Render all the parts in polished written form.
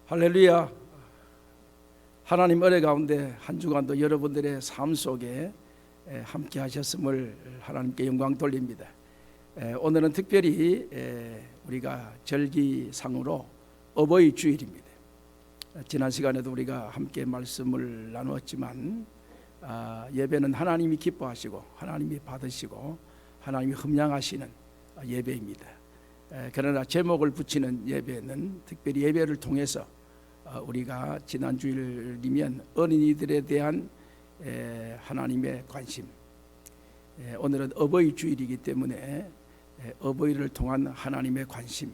할렐루야. 하나님 은혜 가운데 한 주간도 여러분들의 삶 속에 함께 하셨음을 하나님께 영광 돌립니다. 오늘은 특별히 우리가 절기상으로 어버이 주일입니다. 지난 시간에도 우리가 함께 말씀을 나누었지만 예배는 하나님이 기뻐하시고 하나님이 받으시고 하나님이 흠양하시는 예배입니다. 그러나 제목을 붙이는 예배는 특별히 예배를 통해서 우리가 지난 주일이면 어린이들에 대한 하나님의 관심, 오늘은 어버이 주일이기 때문에 어버이를 통한 하나님의 관심,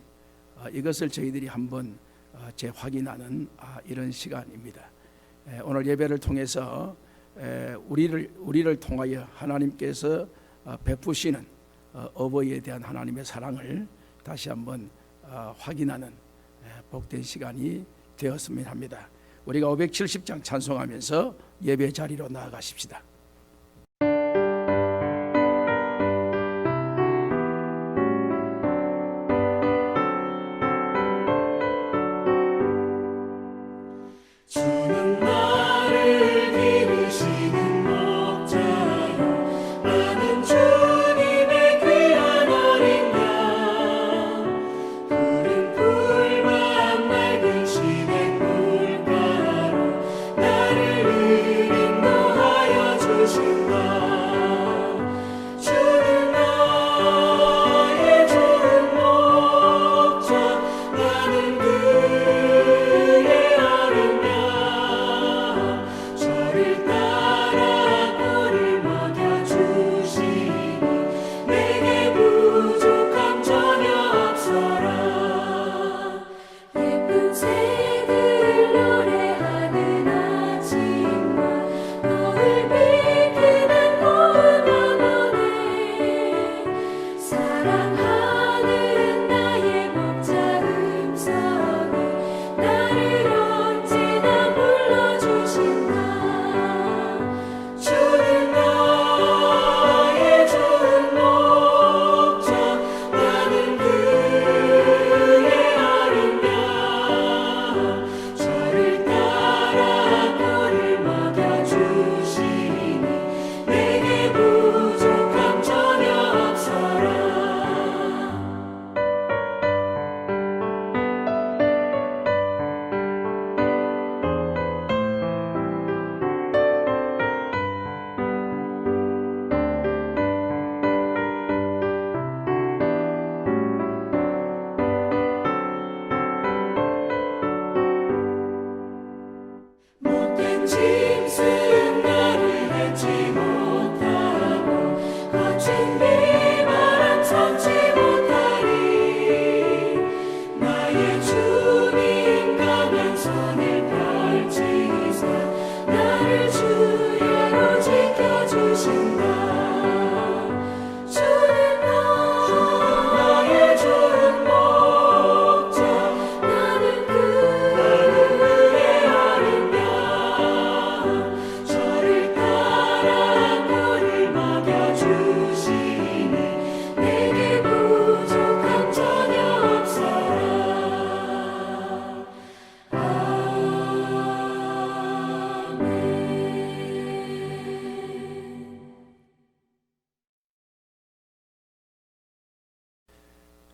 이것을 저희들이 한번 재확인하는 이런 시간입니다. 오늘 예배를 통해서 우리를 통하여 하나님께서 베푸시는 어버이에 대한 하나님의 사랑을 다시 한번 확인하는 복된 시간이 되었으면 합니다. 우리가 570장 찬송하면서 예배 자리로 나아가십시다.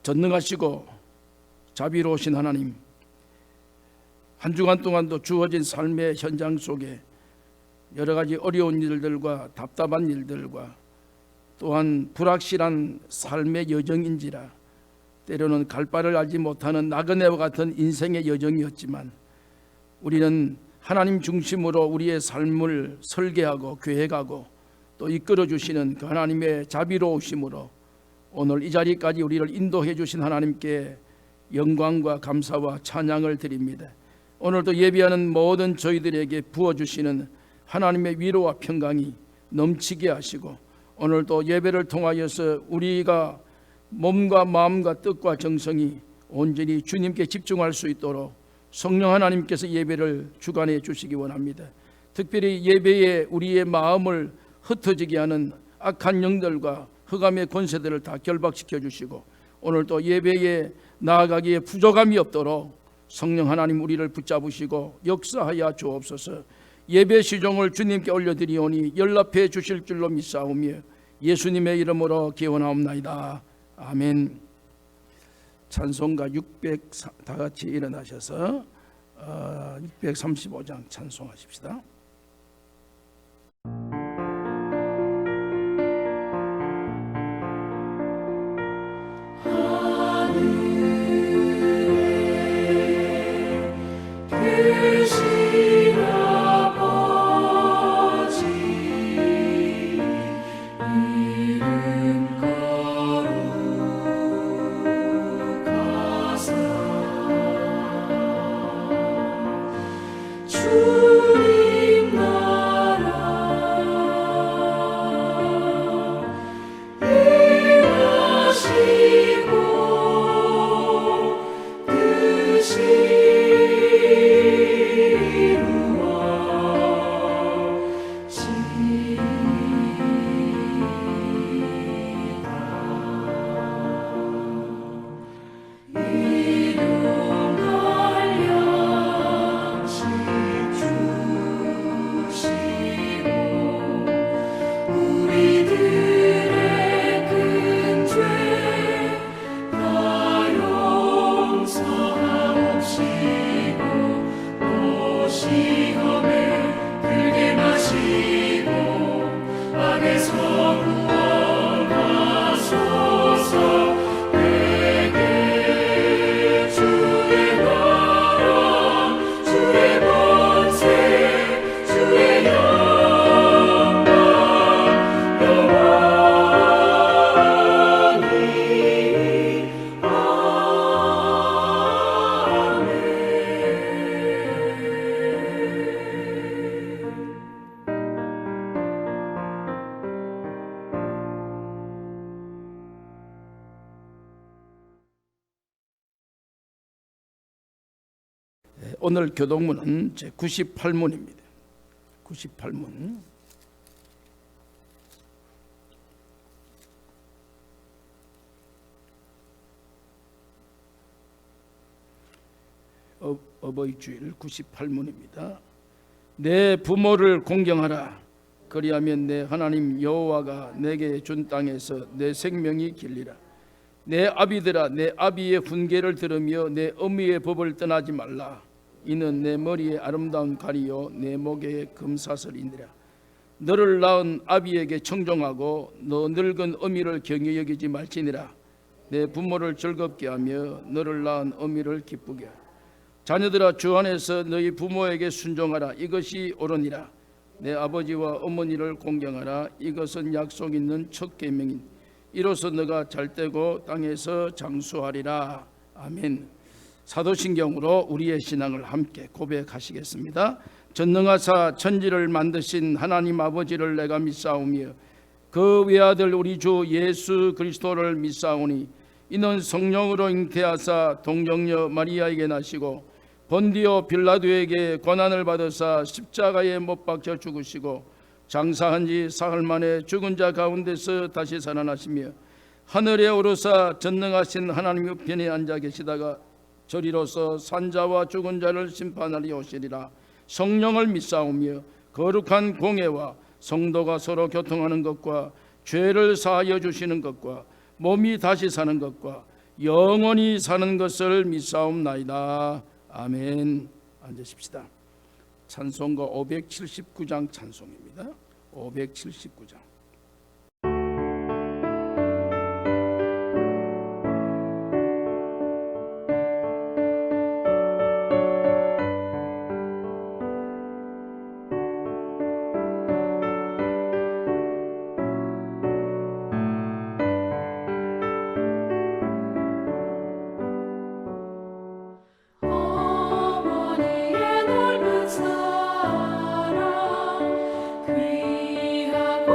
전능하시고 자비로우신 하나님, 한 주간 동안도 주어진 삶의 현장 속에 여러 가지 어려운 일들과 답답한 일들과 또한 불확실한 삶의 여정인지라 때로는 갈 바를 알지 못하는 나그네와 같은 인생의 여정이었지만 우리는 하나님 중심으로 우리의 삶을 설계하고 계획하고 또 이끌어 주시는 그 하나님의 자비로우심으로 오늘 이 자리까지 우리를 인도해 주신 하나님께 영광과 감사와 찬양을 드립니다. 오늘도 예배하는 모든 저희들에게 부어주시는 하나님의 위로와 평강이 넘치게 하시고 오늘도 예배를 통하여서 우리가 몸과 마음과 뜻과 정성이 온전히 주님께 집중할 수 있도록 성령 하나님께서 예배를 주관해 주시기 원합니다. 특별히 예배에 우리의 마음을 흩어지게 하는 악한 영들과 흑암의 권세들을 다 결박시켜 주시고 오늘도 예배에 나아가기에 부족함이 없도록 성령 하나님 우리를 붙잡으시고 역사하여 주옵소서. 예배 시종을 주님께 올려드리오니 연락해 주실 줄로 믿사오며 예수님의 이름으로 기원하옵나이다. 아멘. 찬송가 600 다 같이 일어나셔서 635장 찬송하십시다. 오늘 교동문은 제 98문입니다. 98문. 어버이 주일 98문입니다. 내 부모를 공경하라. 그리하면 내 하나님 여호와가 내게 준 땅에서 내 생명이 길리라. 내 아비들아, 내 아비의 훈계를 들으며 내 어미의 법을 떠나지 말라. 이는 내 머리에 아름다운 가리요 내 목에 금사슬이니라. 너를 낳은 아비에게 청종하고 너 늙은 어미를 경히 여기지 말지니라. 내 부모를 즐겁게 하며 너를 낳은 어미를 기쁘게 하라. 자녀들아, 주 안에서 너희 부모에게 순종하라. 이것이 옳으니라. 내 아버지와 어머니를 공경하라. 이것은 약속 있는 첫 계명인. 이로써 너가 잘되고 땅에서 장수하리라. 아멘. 사도신경으로 우리의 신앙을 함께 고백하시겠습니다. 전능하사 천지를 만드신 하나님 아버지를 내가 믿사오며 그 외아들 우리 주 예수 그리스도를 믿사오니 이는 성령으로 잉태하사 동정녀 마리아에게 나시고 본디오 빌라도에게 고난을 받으사 십자가에 못 박혀 죽으시고 장사한 지 사흘 만에 죽은 자 가운데서 다시 살아나시며 하늘에 오르사 전능하신 하나님 우편에 앉아 계시다가 저리로서 산자와 죽은 자를 심판하리 오시리라. 성령을 믿사오며 거룩한 공회와 성도가 서로 교통하는 것과 죄를 사하여 주시는 것과 몸이 다시 사는 것과 영원히 사는 것을 믿사옵나이다. 아멘. 앉으십시다. 찬송가 579장 찬송입니다. 579장. 어머니의 넓은 사랑 귀하고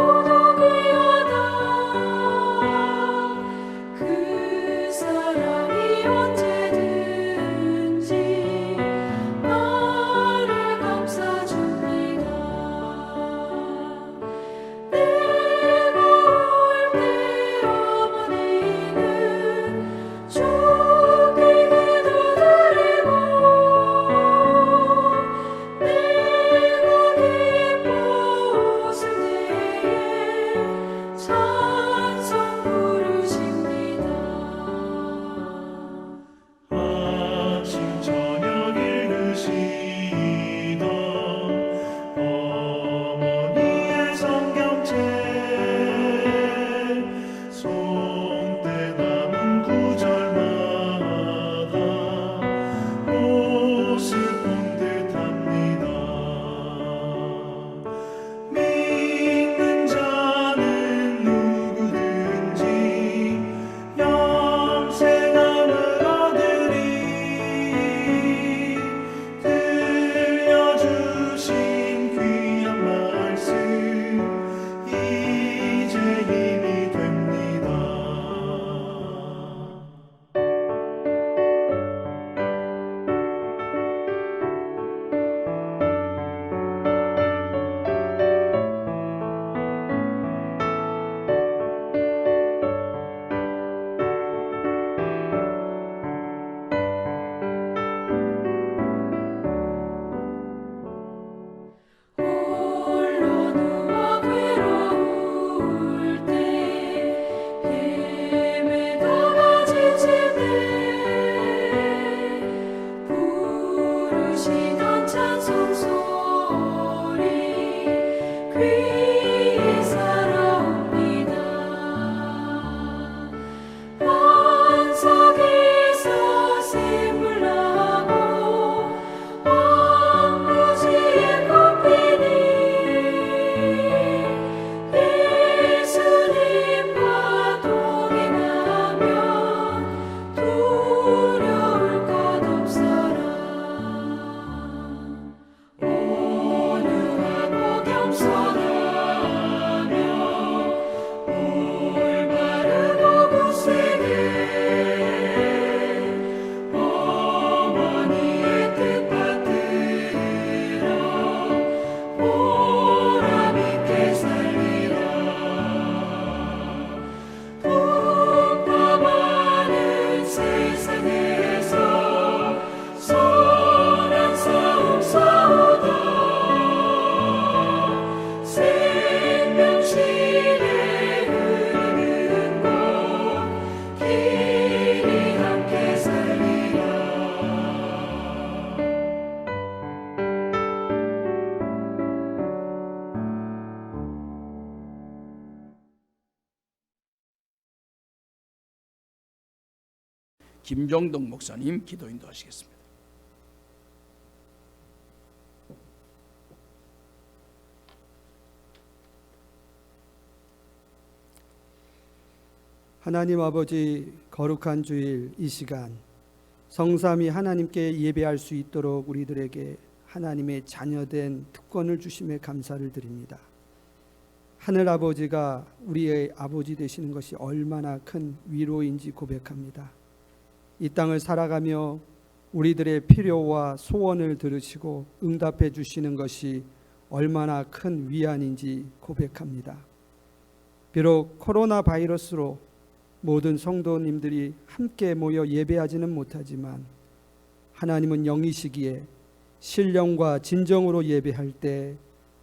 김종덕 목사님 기도 인도하시겠습니다. 하나님 아버지, 거룩한 주일 이 시간 성삼위 하나님께 예배할 수 있도록 우리들에게 하나님의 자녀된 특권을 주심에 감사를 드립니다. 하늘 아버지가 우리의 아버지 되시는 것이 얼마나 큰 위로인지 고백합니다. 이 땅을 살아가며 우리들의 필요와 소원을 들으시고 응답해 주시는 것이 얼마나 큰 위안인지 고백합니다. 비록 코로나 바이러스로 모든 성도님들이 함께 모여 예배하지는 못하지만 하나님은 영이시기에 신령과 진정으로 예배할 때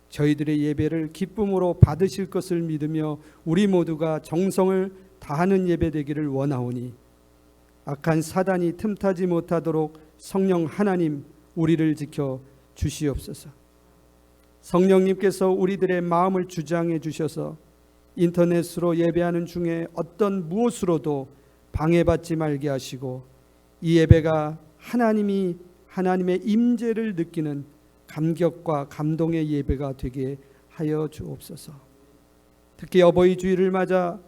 저희들의 예배를 기쁨으로 받으실 것을 믿으며 우리 모두가 정성을 다하는 예배 되기를 원하오니 악한 사단이 틈타지 못하도록 성령 하나님 우리를 지켜 주시옵소서. 성령님께서 우리들의 마음을 주장해 주셔서 인터넷으로 예배하는 중에 어떤 무엇으로도 방해받지 말게 하시고 이 예배가 하나님의 임재를 느끼는 감격과 감동의 예배가 되게 하여 주옵소서. 특히 어버이 주일을 맞아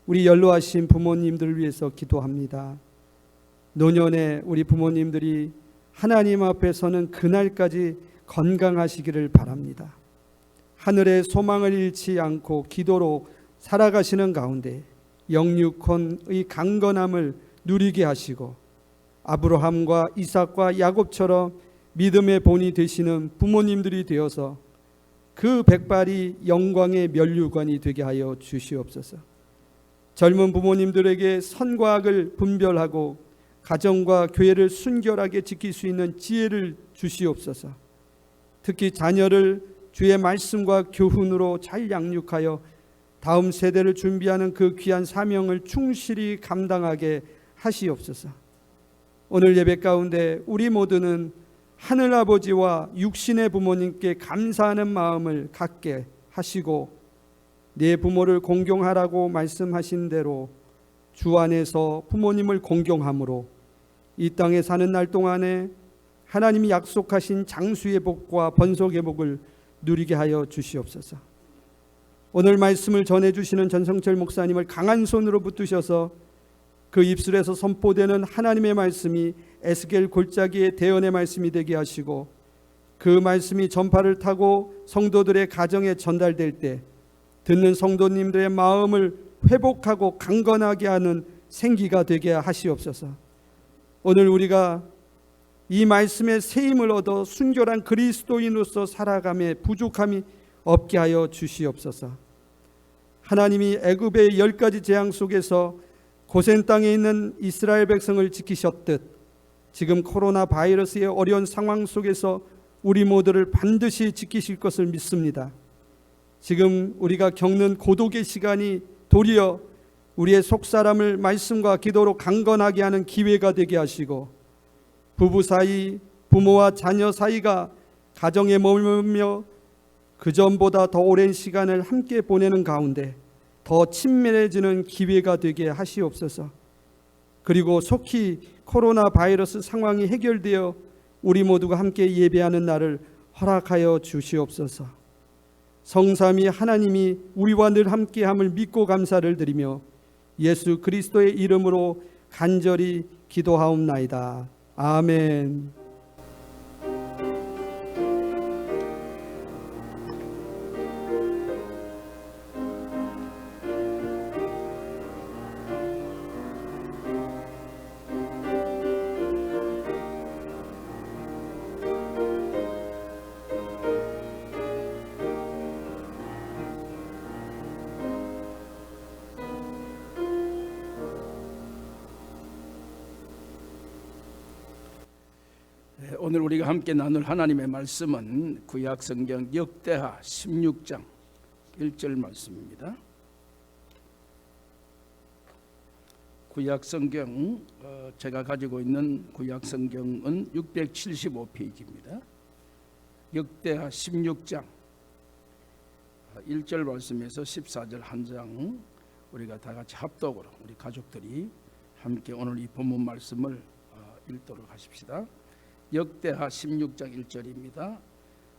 우리 연로하신 부모님들을 위해서 기도합니다. 노년에 우리 부모님들이 하나님 앞에 서는 그날까지 건강하시기를 바랍니다. 하늘의 소망을 잃지 않고 기도로 살아가시는 가운데 영육혼의 강건함을 누리게 하시고 아브라함과 이삭과 야곱처럼 믿음의 본이 되시는 부모님들이 되어서 그 백발이 영광의 면류관이 되게 하여 주시옵소서. 젊은 부모님들에게 선과 악을 분별하고 가정과 교회를 순결하게 지킬 수 있는 지혜를 주시옵소서. 특히 자녀를 주의 말씀과 교훈으로 잘 양육하여 다음 세대를 준비하는 그 귀한 사명을 충실히 감당하게 하시옵소서. 오늘 예배 가운데 우리 모두는 하늘아버지와 육신의 부모님께 감사하는 마음을 갖게 하시고 내 부모를 공경하라고 말씀하신 대로 주 안에서 부모님을 공경함으로 이 땅에 사는 날 동안에 하나님이 약속하신 장수의 복과 번속의 복을 누리게 하여 주시옵소서. 오늘 말씀을 전해주시는 전성철 목사님을 강한 손으로 붙드셔서 그 입술에서 선포되는 하나님의 말씀이 에스겔 골짜기의 대언의 말씀이 되게 하시고 그 말씀이 전파를 타고 성도들의 가정에 전달될 때 듣는 성도님들의 마음을 회복하고 강건하게 하는 생기가 되게 하시옵소서. 오늘 우리가 이 말씀의 세임을 얻어 순결한 그리스도인으로서 살아감에 부족함이 없게 하여 주시옵소서. 하나님이 애굽의 10가지 재앙 속에서 고센 땅에 있는 이스라엘 백성을 지키셨듯 지금 코로나 바이러스의 어려운 상황 속에서 우리 모두를 반드시 지키실 것을 믿습니다. 지금 우리가 겪는 고독의 시간이 도리어 우리의 속사람을 말씀과 기도로 강건하게 하는 기회가 되게 하시고 부부 사이, 부모와 자녀 사이가 가정에 머물며 그전보다 더 오랜 시간을 함께 보내는 가운데 더 친밀해지는 기회가 되게 하시옵소서. 그리고 속히 코로나 바이러스 상황이 해결되어 우리 모두가 함께 예배하는 날을 허락하여 주시옵소서. 성삼위 하나님이 우리와 늘 함께함을 믿고 감사를 드리며 예수 그리스도의 이름으로 간절히 기도하옵나이다. 아멘. 오늘 우리가 함께 나눌 하나님의 말씀은 구약성경 역대하 16장 1절 말씀입니다. 구약성경 제가 가지고 있는 구약성경은 675페이지입니다. 역대하 16장 1절 말씀에서 14절 한 장 우리가 다 같이 합독으로 우리 가족들이 함께 오늘 이 본문 말씀을 읽도록 하십시다. 역대하 16장 1절입니다.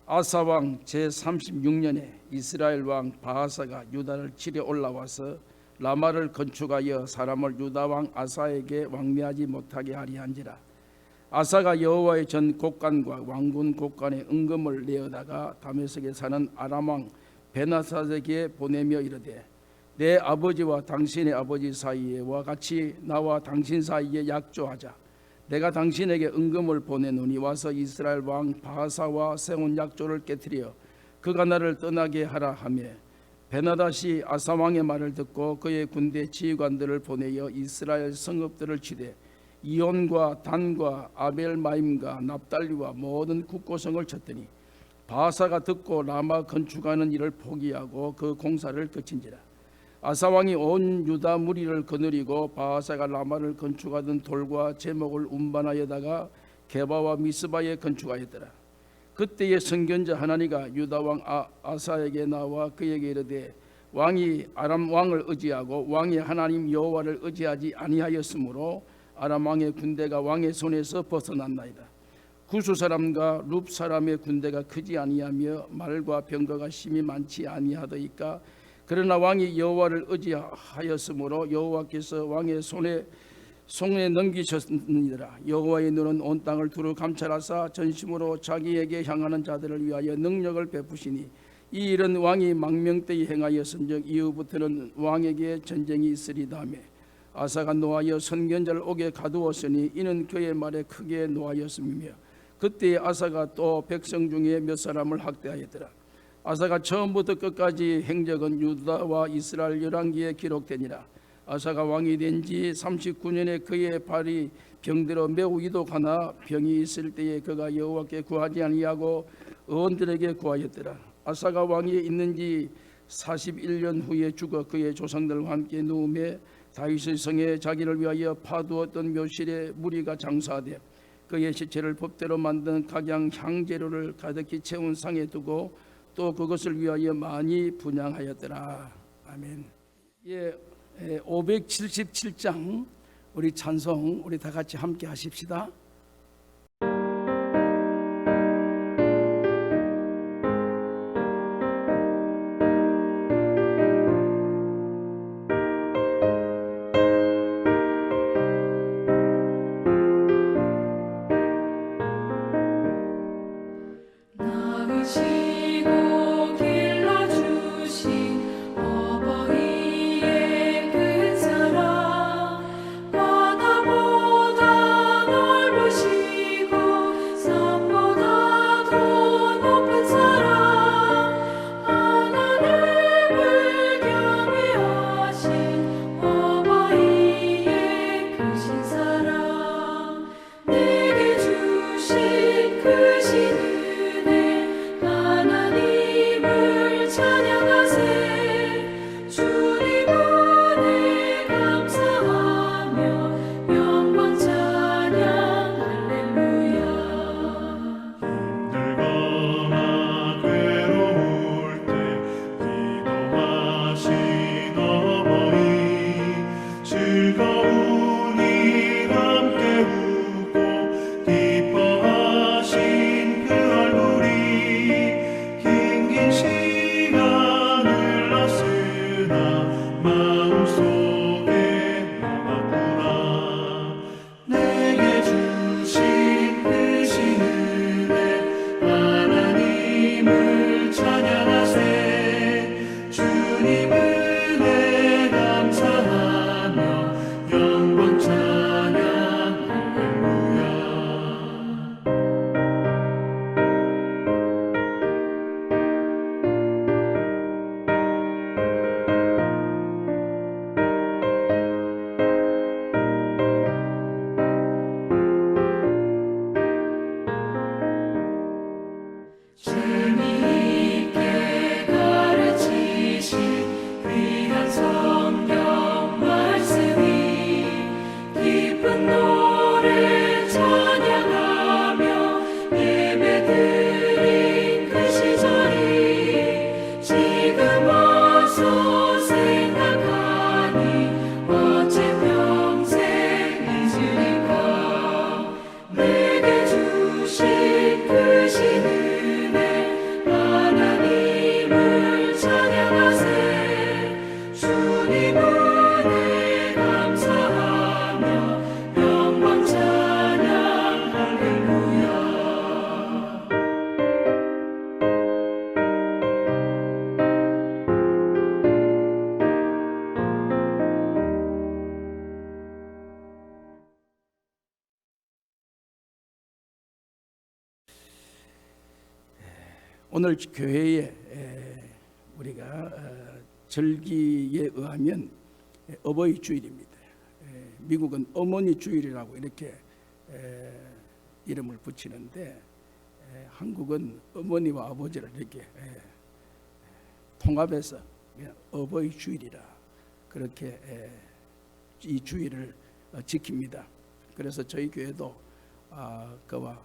아사 왕 제36년에 이스라엘 왕 바하사가 유다를 치려 올라와서 라마를 건축하여 사람을 유다 왕 아사에게 왕래하지 못하게 하리 한지라. 아사가 여호와의 전 곡간과 왕군 곡간에 은금을 내어다가 다메섹에 사는 아람 왕 베나사에게 보내며 이르되 내 아버지와 당신의 아버지 사이에와 같이 나와 당신 사이에 약조하자. 내가 당신에게 은금을 보내노니 와서 이스라엘 왕 바하사와 세운 약조를 깨뜨려 그가 나를 떠나게 하라 하며 베나닷이 아사 왕의 말을 듣고 그의 군대 지휘관들을 보내어 이스라엘 성읍들을 치되 이온과 단과 아벨마임과 납달리와 모든 국고성을 쳤더니 바하사가 듣고 라마 건축하는 일을 포기하고 그 공사를 그친지라. 아사 왕이 온 유다 무리를 거느리고 바하사가 라마를 건축하던 돌과 제목을 운반하여다가 게바와 미스바에 건축하였더라. 그때의 선견자 하나니가 유다 왕 아사에게 나와 그에게 이르되 왕이 아람 왕을 의지하고 왕의 하나님 여호와를 의지하지 아니하였으므로 아람 왕의 군대가 왕의 손에서 벗어났나이다. 구수 사람과 룹 사람의 군대가 크지 아니하며 말과 병거가 심히 많지 아니하더이까. 그러나 왕이 여호와를 의지하였으므로 여호와께서 왕의 손에 넘기셨느니라. 여호와의 눈은 온 땅을 두루 감찰하사 전심으로 자기에게 향하는 자들을 위하여 능력을 베푸시니 이 일은 왕이 망명때에 행하였은즉 이후부터는 왕에게 전쟁이 있으리다 하며 아사가 노하여 선견자를 옥에 가두었으니 이는 그의 말에 크게 노하였음이며 그때 아사가 또 백성 중에 몇 사람을 학대하였더라. 아사가 처음부터 끝까지 행적은 유다와 이스라엘 열왕기에 기록되니라. 아사가 왕이 된 지 39년에 그의 발이 병들어 매우 이독하나 병이 있을 때에 그가 여호와께 구하지 아니하고 의원들에게 구하였더라. 아사가 왕위에 있는 지 41년 후에 죽어 그의 조상들과 함께 누우매 다윗의 성에 자기를 위하여 파두었던 묘실에 무리가 장사하되 그의 시체를 법대로 만든 각양 향재료를 가득히 채운 상에 두고 또 그것을 위하여 많이 분향하였더라. 아멘. 577장 우리 찬송 우리 다 같이 함께 하십시다. 나으시고 길러주신 어버이의 그 사랑 바다보다 넓은 오늘 교회에 우리가 절기에 의하면 어버이 주일입니다. 미국은 어머니 주일이라고 이렇게 이름을 붙이는데 한국은 어머니와 아버지를 이렇게 통합해서 그냥 어버이 주일이라 그렇게 이 주일을 지킵니다. 그래서 저희 교회도 그와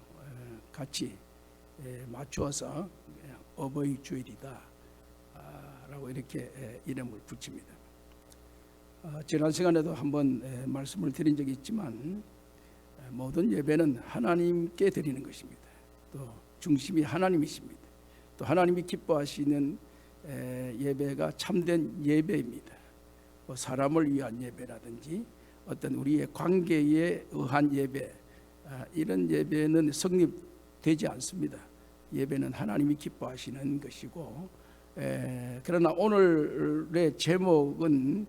같이 맞추어서 어버이 주일이다 라고 이렇게 이름을 붙입니다. 지난 시간에도 한번 말씀을 드린 적이 있지만 모든 예배는 하나님께 드리는 것입니다. 또 중심이 하나님이십니다. 또 하나님이 기뻐하시는 예배가 참된 예배입니다. 뭐 사람을 위한 예배라든지 어떤 우리의 관계에 의한 예배, 이런 예배는 성립되지 않습니다. 예배는 하나님이 기뻐하시는 것이고, 그러나 오늘의 제목은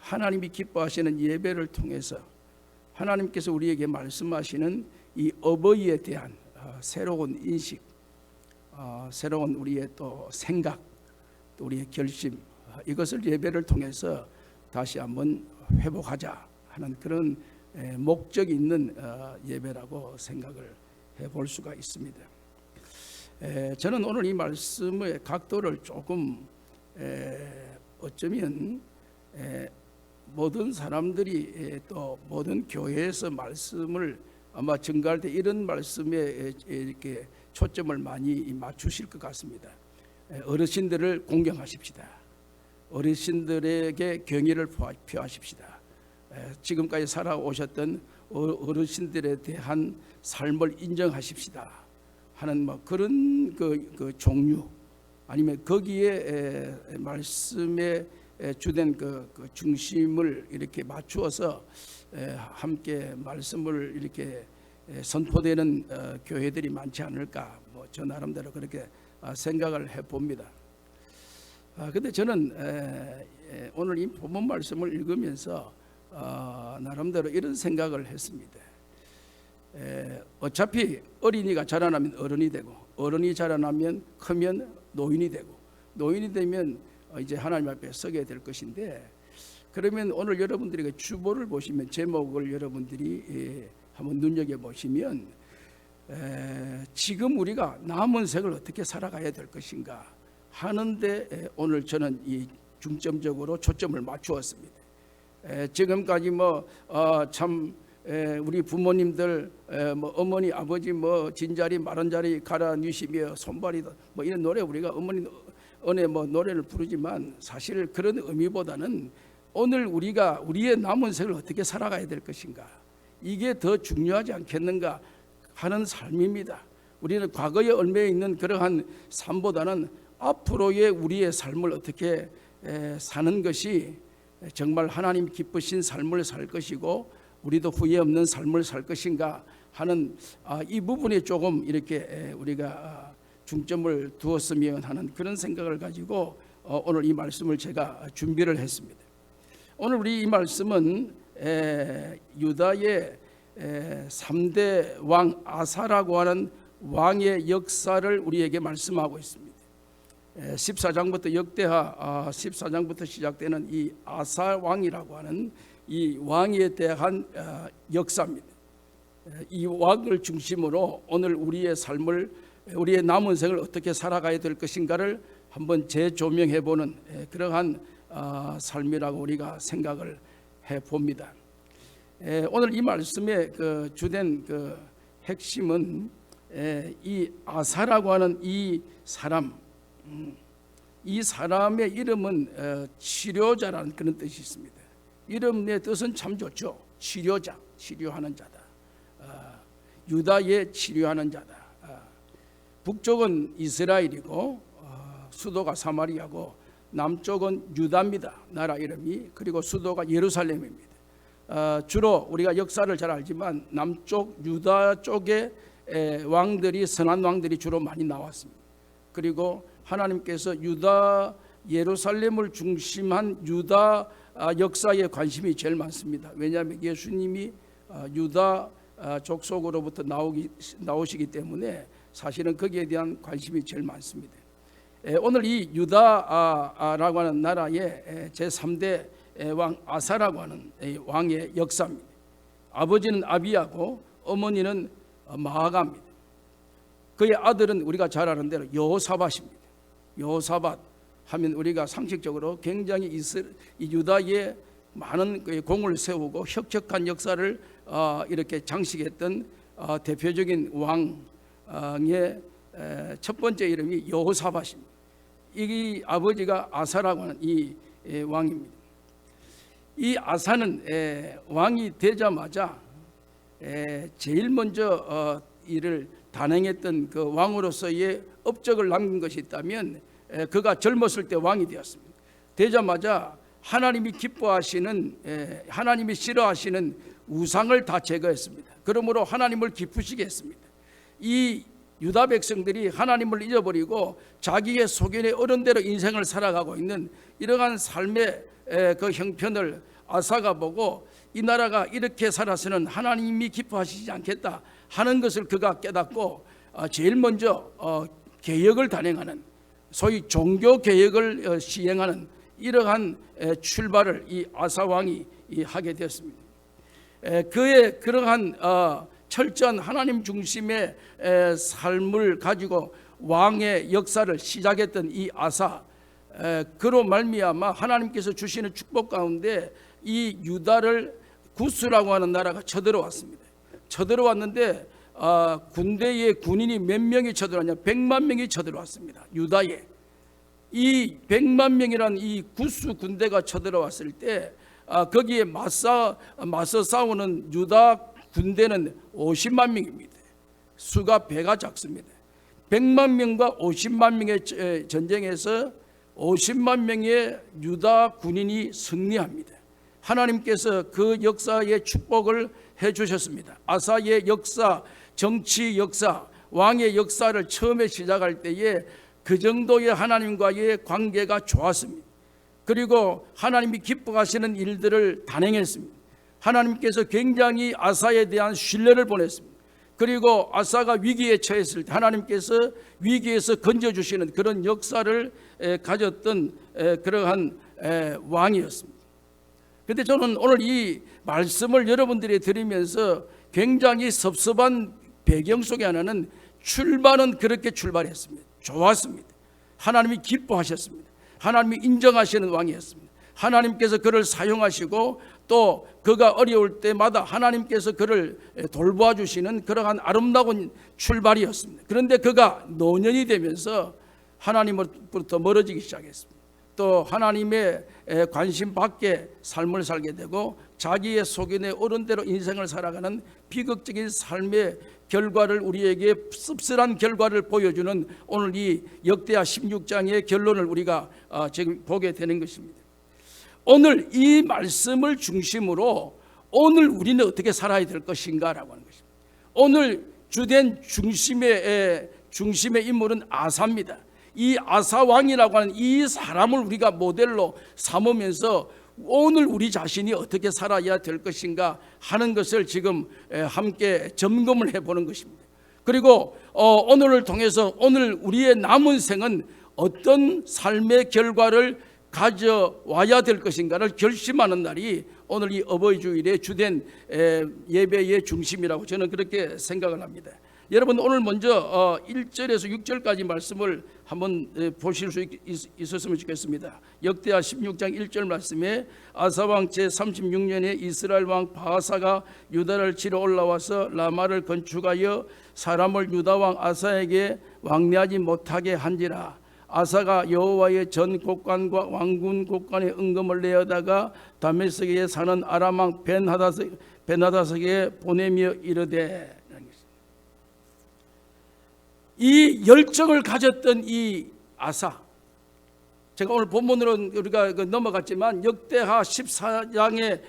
하나님이 기뻐하시는 예배를 통해서 하나님께서 우리에게 말씀하시는 이 어버이에 대한 새로운 인식, 새로운 우리의 또 생각, 또 우리의 결심, 이것을 예배를 통해서 다시 한번 회복하자 하는 그런 목적이 있는 예배라고 생각을 해볼 수가 있습니다. 저는 오늘 이 말씀의 각도를 조금 어쩌면 모든 사람들이 또 모든 교회에서 말씀을 아마 증가할 때 이런 말씀에 이렇게 초점을 많이 맞추실 것 같습니다. 어르신들을 공경하십시다. 어르신들에게 경의를 표하십시다. 지금까지 살아오셨던 어르신들에 대한 삶을 인정하십시다 하는 뭐 그런 그 종류, 아니면 거기에 말씀에 주된 그 중심을 이렇게 맞추어서 함께 말씀을 이렇게 선포되는 교회들이 많지 않을까, 뭐 저 나름대로 그렇게 생각을 해봅니다. 근데 저는 오늘 이 본문 말씀을 읽으면서 나름대로 이런 생각을 했습니다. 어차피 어린이가 자라나면 어른이 되고, 어른이 자라나면 크면 노인이 되고, 노인이 되면 이제 하나님 앞에 서게 될 것인데, 그러면 오늘 여러분들에게 주보를 보시면, 제목을 여러분들이 한번 눈여겨보시면 지금 우리가 남은 생을 어떻게 살아가야 될 것인가 하는데 오늘 저는 이 중점적으로 초점을 맞추었습니다. 지금까지 참 우리 부모님들 뭐 어머니 아버지 뭐 진자리 마른자리 가라 뉴시며 손발이 뭐 이런 노래 우리가 어머니 은혜 뭐 노래를 부르지만, 사실 그런 의미보다는 오늘 우리가 우리의 남은 생을 어떻게 살아가야 될 것인가, 이게 더 중요하지 않겠는가 하는 삶입니다. 우리는 과거에 얽매여 있는 그러한 삶보다는 앞으로의 우리의 삶을 어떻게 사는 것이 정말 하나님 기쁘신 삶을 살 것이고 우리도 후회 없는 삶을 살 것인가 하는 이 부분에 조금 이렇게 우리가 중점을 두었으면 하는 그런 생각을 가지고 오늘 이 말씀을 제가 준비를 했습니다. 오늘 우리 이 말씀은 유다의 3대 왕 아사라고 하는 왕의 역사를 우리에게 말씀하고 있습니다. 14장부터 역대하 14장부터 시작되는 이 아사 왕이라고 하는 이 왕에 대한 역사입니다. 이 왕을 중심으로 오늘 우리의 삶을, 우리의 남은 생을 어떻게 살아가야 될 것인가를 한번 재조명해보는 그러한 삶이라고 우리가 생각을 해봅니다. 오늘 이 말씀의 그 주된 그 핵심은 이 아사라고 하는 이 사람, 이 사람의 이름은 치료자라는 그런 뜻이 있습니다. 이름의 뜻은 참 좋죠. 치료자, 치료하는 자다. 유다의 치료하는 자다. 북쪽은 이스라엘이고 수도가 사마리아고 남쪽은 유다입니다. 나라 이름이. 그리고 수도가 예루살렘입니다. 주로 우리가 역사를 잘 알지만 남쪽 유다 쪽에 왕들이, 선한 왕들이 주로 많이 나왔습니다. 그리고 하나님께서 유다 예루살렘을 중심한 유다 역사에 관심이 제일 많습니다. 왜냐하면 예수님이 유다 족속으로부터 나오시기 때문에 사실은 거기에 대한 관심이 제일 많습니다. 오늘 이 유다라고 하는 나라의 제3대 왕 아사라고 하는 왕의 역사입니다. 아버지는 아비야고 어머니는 마아가입니다. 그의 아들은 우리가 잘 아는 대로 여호사밧입니다. 여호사밧 하면 우리가 상식적으로 굉장히 이 유다의 많은 공을 세우고 혁혁한 역사를 이렇게 장식했던 대표적인 왕의 첫 번째 이름이 여호사밧입니다. 이 아버지가 아사라고 하는 이 왕입니다. 이 아사는 왕이 되자마자 제일 먼저 이를 단행했던 그 왕으로서의 업적을 남긴 것이 있다면 그가 젊었을 때 왕이 되었습니다. 되자마자 하나님이 기뻐하시는 하나님이 싫어하시는 우상을 다 제거했습니다. 그러므로 하나님을 기쁘시게 했습니다. 이 유다 백성들이 하나님을 잊어버리고 자기의 소견에 어른대로 인생을 살아가고 있는 이러한 삶의 그 형편을 아사가 보고 이 나라가 이렇게 살아서는 하나님이 기뻐하시지 않겠다 하는 것을 그가 깨닫고 제일 먼저 개혁을 단행하는 소위 종교 개혁을 시행하는 이러한 출발을 이 아사 왕이 하게 되었습니다. 그의 그러한 철저한 하나님 중심의 삶을 가지고 왕의 역사를 시작했던 이 아사, 그로 말미암아 하나님께서 주시는 축복 가운데 이 유다를 구스라고 하는 나라가 쳐들어왔습니다. 쳐들어왔는데 군대의 군인이 몇 명이 쳐들어왔냐? 100만 명이 쳐들어왔습니다. 유다에. 이 100만 명이란 이 구스 군대가 쳐들어왔을 때 거기에 맞서 싸우는 유다 군대는 50만 명입니다. 수가 배가 작습니다. 100만 명과 50만 명의 전쟁에서 50만 명의 유다 군인이 승리합니다. 하나님께서 그 역사의 축복을 해주셨습니다. 아사의 역사, 정치 역사, 왕의 역사를 처음에 시작할 때에 그 정도의 하나님과의 관계가 좋았습니다. 그리고 하나님이 기뻐하시는 일들을 단행했습니다. 하나님께서 굉장히 아사에 대한 신뢰를 보냈습니다. 그리고 아사가 위기에 처했을 때 하나님께서 위기에서 건져주시는 그런 역사를 가졌던 그러한 왕이었습니다. 그런데 저는 오늘 이 말씀을 여러분들이 들으면서 굉장히 섭섭한 배경 속에 하나는 출발은 그렇게 출발했습니다. 좋았습니다. 하나님이 기뻐하셨습니다. 하나님이 인정하시는 왕이었습니다. 하나님께서 그를 사용하시고 또 그가 어려울 때마다 하나님께서 그를 돌보아 주시는 그러한 아름다운 출발이었습니다. 그런데 그가 노년이 되면서 하나님으로부터 멀어지기 시작했습니다. 또 하나님의 관심 밖에 삶을 살게 되고 자기의 소견에 옳은 대로 인생을 살아가는 비극적인 삶의 결과를 우리에게 씁쓸한 결과를 보여주는 오늘 이 역대하 16장의 결론을 우리가 지금 보게 되는 것입니다. 오늘 이 말씀을 중심으로 오늘 우리는 어떻게 살아야 될 것인가라고 하는 것입니다. 오늘 주된 중심의 인물은 아사입니다. 이 아사 왕이라고 하는 이 사람을 우리가 모델로 삼으면서 오늘 우리 자신이 어떻게 살아야 될 것인가 하는 것을 지금 함께 점검을 해보는 것입니다. 그리고 오늘을 통해서 오늘 우리의 남은 생은 어떤 삶의 결과를 가져와야 될 것인가를 결심하는 날이 오늘 이 어버이 주일의 주된 예배의 중심이라고 저는 그렇게 생각을 합니다. 여러분 오늘 먼저 1절에서 6절까지 말씀을 한번 보실 수 있었으면 좋겠습니다. 역대하 16장 1절 말씀에 아사왕 제36년에 이스라엘 왕 바하사가 유다를 치러 올라와서 라마를 건축하여 사람을 유다왕 아사에게 왕래하지 못하게 한지라. 아사가 여호와의 전 곡관과 왕군 곡관에 은금을 내어다가 다메섹에 사는 아람 왕 벤하닷에게 보내며 이르되, 이 열정을 가졌던 이 아사, 제가 오늘 본문으로 우리가 넘어갔지만 역대하 14장에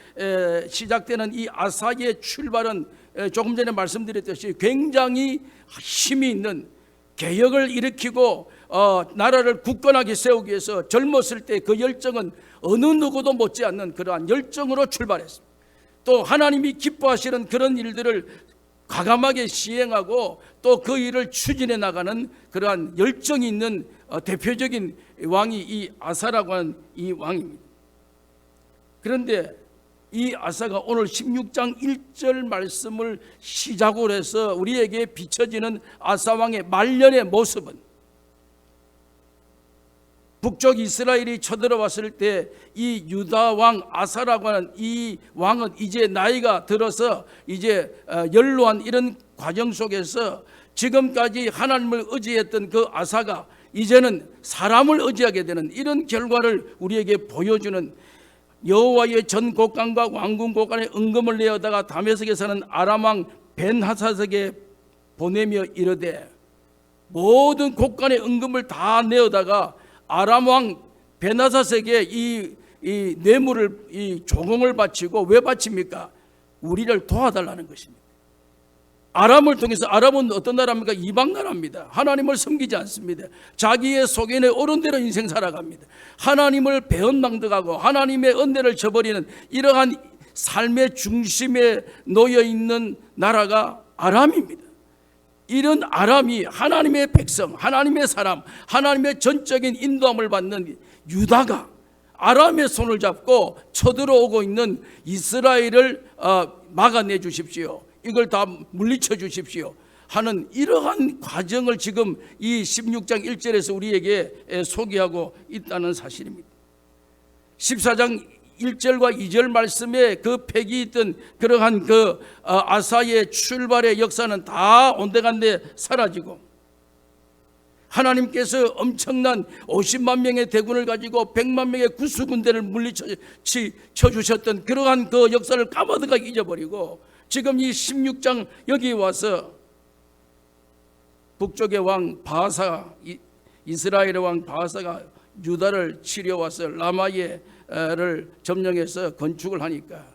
시작되는 이 아사의 출발은 조금 전에 말씀드렸듯이 굉장히 힘이 있는 개혁을 일으키고 나라를 굳건하게 세우기 위해서 젊었을 때 그 열정은 어느 누구도 못지않는 그러한 열정으로 출발했습니다. 또 하나님이 기뻐하시는 그런 일들을 과감하게 시행하고 또 그 일을 추진해 나가는 그러한 열정이 있는 대표적인 왕이 이 아사라고 하는 이 왕입니다. 그런데 이 아사가 오늘 16장 1절 말씀을 시작으로 해서 우리에게 비춰지는 아사 왕의 말년의 모습은, 북쪽 이스라엘이 쳐들어왔을 때 이 유다 왕 아사라고 하는 이 왕은 이제 나이가 들어서 이제 연로한 이런 과정 속에서 지금까지 하나님을 의지했던 그 아사가 이제는 사람을 의지하게 되는 이런 결과를 우리에게 보여주는, 여호와의 전 곡간과 왕궁 곡간에 은금을 내어다가 다메섹에 사는 아람 왕 벤하사색에 보내며 이르되, 모든 곡간의 은금을 다 내어다가 아람 왕 벤하사색에 이 뇌물을, 이 조공을 바치고, 왜 바칩니까? 우리를 도와달라는 것입니다. 아람을 통해서, 아람은 어떤 나라입니까? 이방 나라입니다. 하나님을 섬기지 않습니다. 자기의 속인의 어른대로 인생 살아갑니다. 하나님을 배은망덕하고 하나님의 은혜를 저버리는 이러한 삶의 중심에 놓여 있는 나라가 아람입니다. 이런 아람이 하나님의 백성, 하나님의 사람, 하나님의 전적인 인도함을 받는 유다가 아람의 손을 잡고 쳐들어오고 있는 이스라엘을 막아내 주십시오, 이걸 다 물리쳐 주십시오 하는 이러한 과정을 지금 이 16장 1절에서 우리에게 소개하고 있다는 사실입니다. 14장 1절과 2절 말씀에 그 팩이 있던 그러한 그 아사의 출발의 역사는 다 온데간데 사라지고, 하나님께서 엄청난 50만 명의 대군을 가지고 100만 명의 구수군대를 물리쳐 주셨던 그러한 그 역사를 까마득하 잊어버리고, 지금 이 16장 여기 와서 북쪽의 왕 바하사, 이스라엘의 왕 바하사가 유다를 치려와서 라마예를 점령해서 건축을 하니까,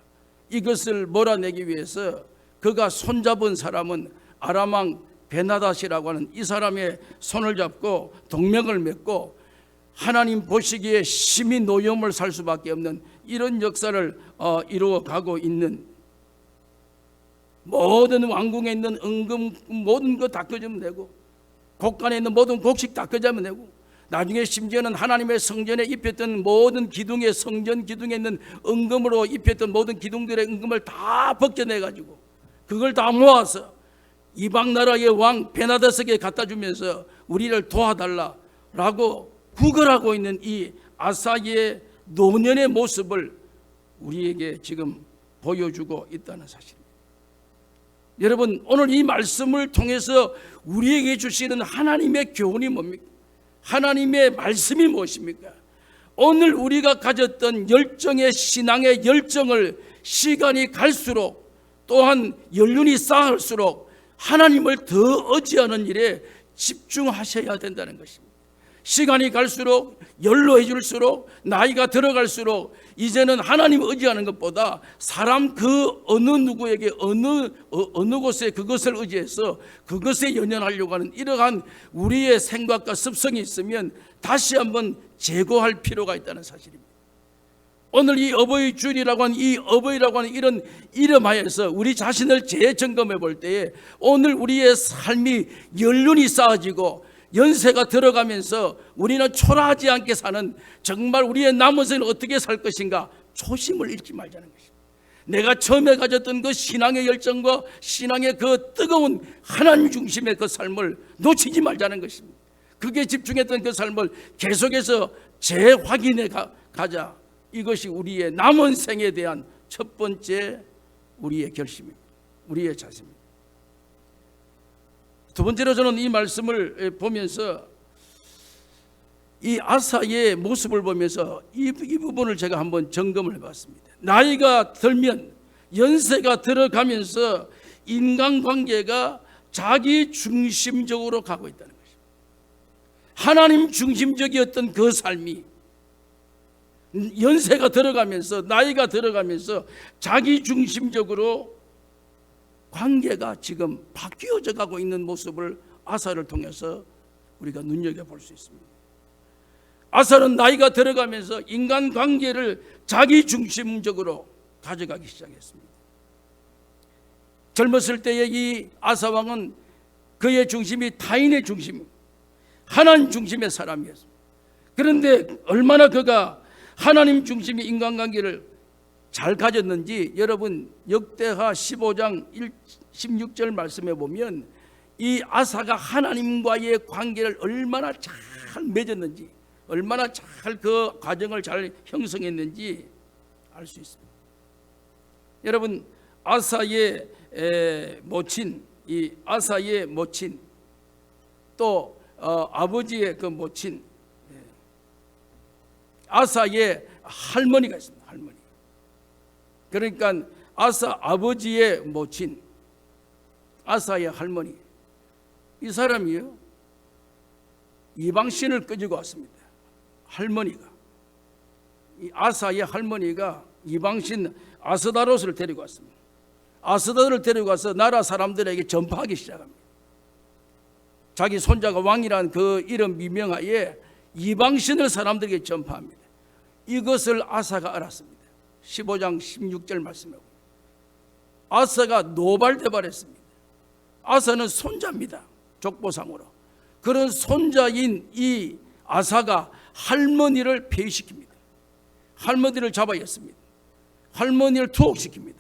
이것을 몰아내기 위해서 그가 손잡은 사람은 아람 왕 베나닷이라고 하는 이 사람의 손을 잡고 동맹을 맺고, 하나님 보시기에 심히 노여움을 살 수밖에 없는 이런 역사를 이루어가고 있는, 모든 왕궁에 있는 은금 모든 거 다 끄집어내고 되고, 곡간에 있는 모든 곡식 다 끄집어내고, 나중에 심지어는 하나님의 성전에 입혔던 모든 기둥에, 성전 기둥에 있는 은금으로 입혔던 모든 기둥들의 은금을 다 벗겨내가지고 그걸 다 모아서 이방 나라의 왕 베나닷에게 갖다 주면서 우리를 도와달라라고 구걸하고 있는 이 아사의 노년의 모습을 우리에게 지금 보여주고 있다는 사실입니다. 여러분, 오늘 이 말씀을 통해서 우리에게 주시는 하나님의 교훈이 뭡니까? 하나님의 말씀이 무엇입니까? 오늘 우리가 가졌던 열정의, 신앙의 열정을 시간이 갈수록, 또한 연륜이 쌓을수록 하나님을 더 의지하는 일에 집중하셔야 된다는 것입니다. 시간이 갈수록, 연로해질수록, 나이가 들어갈수록 이제는 하나님 의지하는 것보다 사람 그 어느 누구에게 어느 곳에 그것을 의지해서 그것에 연연하려고 하는 이러한 우리의 생각과 습성이 있으면 다시 한번 재고할 필요가 있다는 사실입니다. 오늘 이 어버이 주일이라고 하는, 이 어버이라고 하는 이런 이름 하에서 우리 자신을 재점검해 볼 때에 오늘 우리의 삶이 연륜이 쌓아지고 연세가 들어가면서 우리는 초라하지 않게 사는, 정말 우리의 남은 생을 어떻게 살 것인가 초심을 잃지 말자는 것입니다. 내가 처음에 가졌던 그 신앙의 열정과 신앙의 그 뜨거운 하나님 중심의 그 삶을 놓치지 말자는 것입니다. 그게 집중했던 그 삶을 계속해서 재확인해 가자. 이것이 우리의 남은 생에 대한 첫 번째 우리의 결심입니다. 우리의 자세입니다. 두 번째로 저는 이 말씀을 보면서 이 아사의 모습을 보면서 이 부분을 제가 한번 점검을 해봤습니다. 나이가 들면, 연세가 들어가면서 인간관계가 자기 중심적으로 가고 있다는 것입니다. 하나님 중심적이었던 그 삶이 연세가 들어가면서, 나이가 들어가면서 자기 중심적으로 관계가 지금 바뀌어져 가고 있는 모습을 아사를 통해서 우리가 눈여겨볼 수 있습니다. 아사는 나이가 들어가면서 인간관계를 자기 중심적으로 가져가기 시작했습니다. 젊었을 때의 이 아사 왕은 그의 중심이 타인의 중심, 하나님 중심의 사람이었습니다. 그런데 얼마나 그가 하나님 중심의 인간관계를 잘 가졌는지 여러분 역대하 15장 16절 말씀에 보면 이 아사가 하나님과의 관계를 얼마나 잘 맺었는지, 얼마나 잘 그 과정을 잘 형성했는지 알 수 있습니다. 여러분 아사의 모친, 이 아사의 모친 또 아버지의 그 모친 아사의 할머니가 있습니다. 할머니. 그러니까 아사 아버지의 모친 아사의 할머니, 이 사람이요 이방신을 끄지고 왔습니다. 할머니가, 이 아사의 할머니가 이방신 아스다롯을 데리고 왔습니다. 아스다롯을 데리고 와서 나라 사람들에게 전파하기 시작합니다. 자기 손자가 왕이라는 그 이름 미명하에 이방신을 사람들에게 전파합니다. 이것을 아사가 알았습니다. 15장 16절 말씀에 보면 아사가 노발대발했습니다. 아사는 손자입니다. 족보상으로. 그런 손자인 이 아사가 할머니를 폐위시킵니다. 할머니를 잡아였습니다. 할머니를 투옥시킵니다.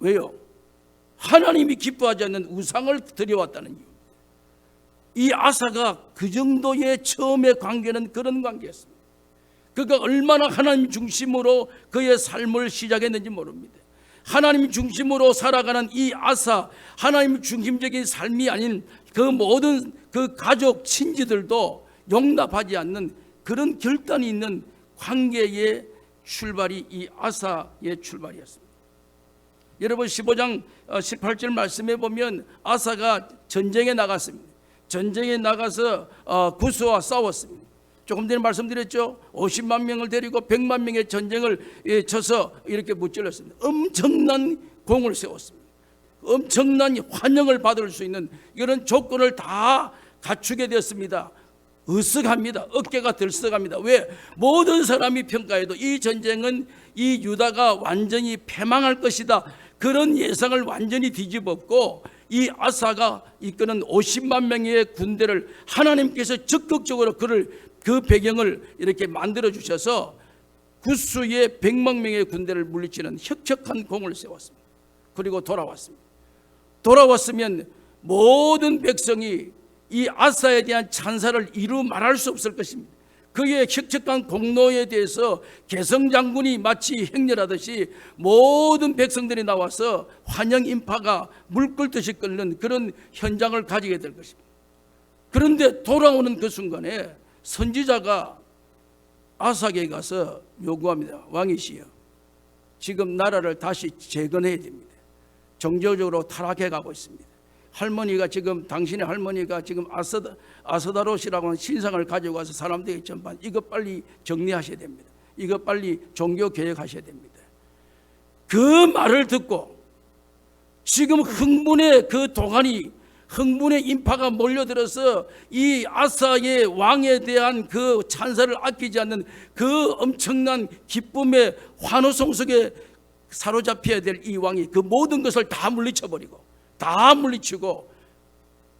왜요? 하나님이 기뻐하지 않는 우상을 드려왔다는 이유입니다. 이 아사가 그 정도의 처음의 관계는 그런 관계였습니다. 그가 얼마나 하나님 중심으로 그의 삶을 시작했는지 모릅니다. 하나님 중심으로 살아가는 이 아사, 하나님 중심적인 삶이 아닌 그 모든 그 가족 친지들도 용납하지 않는 그런 결단이 있는 관계의 출발이 이 아사의 출발이었습니다. 여러분 15장 18절 말씀에 보면 아사가 전쟁에 나갔습니다. 전쟁에 나가서 구스와 싸웠습니다. 조금 전에 말씀드렸죠. 50만 명을 데리고 100만 명의 전쟁을 쳐서 이렇게 무찔렀습니다. 엄청난 공을 세웠습니다. 엄청난 환영을 받을 수 있는 이런 조건을 다 갖추게 되었습니다. 으쓱합니다. 어깨가 들썩합니다. 왜? 모든 사람이 평가해도 이 전쟁은 이 유다가 완전히 패망할 것이다. 그런 예상을 완전히 뒤집었고 이 아사가 이끄는 50만 명의 군대를 하나님께서 적극적으로 그 배경을 이렇게 만들어 주셔서 구스의 100만 명의 군대를 물리치는 혁혁한 공을 세웠습니다. 그리고 돌아왔습니다. 돌아왔으면 모든 백성이 이 아사에 대한 찬사를 이루 말할 수 없을 것입니다. 그의 혁혁한 공로에 대해서 개성장군이 마치 행렬하듯이 모든 백성들이 나와서 환영 인파가 물 끓듯이 끓는 그런 현장을 가지게 될 것입니다. 그런데 돌아오는 그 순간에 선지자가 아사에게 가서 요구합니다. 왕이시여, 지금 나라를 다시 재건해야 됩니다. 정조적으로 타락해 가고 있습니다. 할머니가 지금 당신의 할머니가 지금 아스다롯이라고 하는 신상을 가지고 와서 사람들에게 전반 이거 빨리 정리하셔야 됩니다. 이거 빨리 종교 개혁하셔야 됩니다. 그 말을 듣고 지금 흥분의 그 도가니, 흥분의 인파가 몰려들어서 이 아사의 왕에 대한 그 찬사를 아끼지 않는 그 엄청난 기쁨의 환호성 속에 사로잡혀야 될 이 왕이 그 모든 것을 다 물리쳐버리고 다 물리치고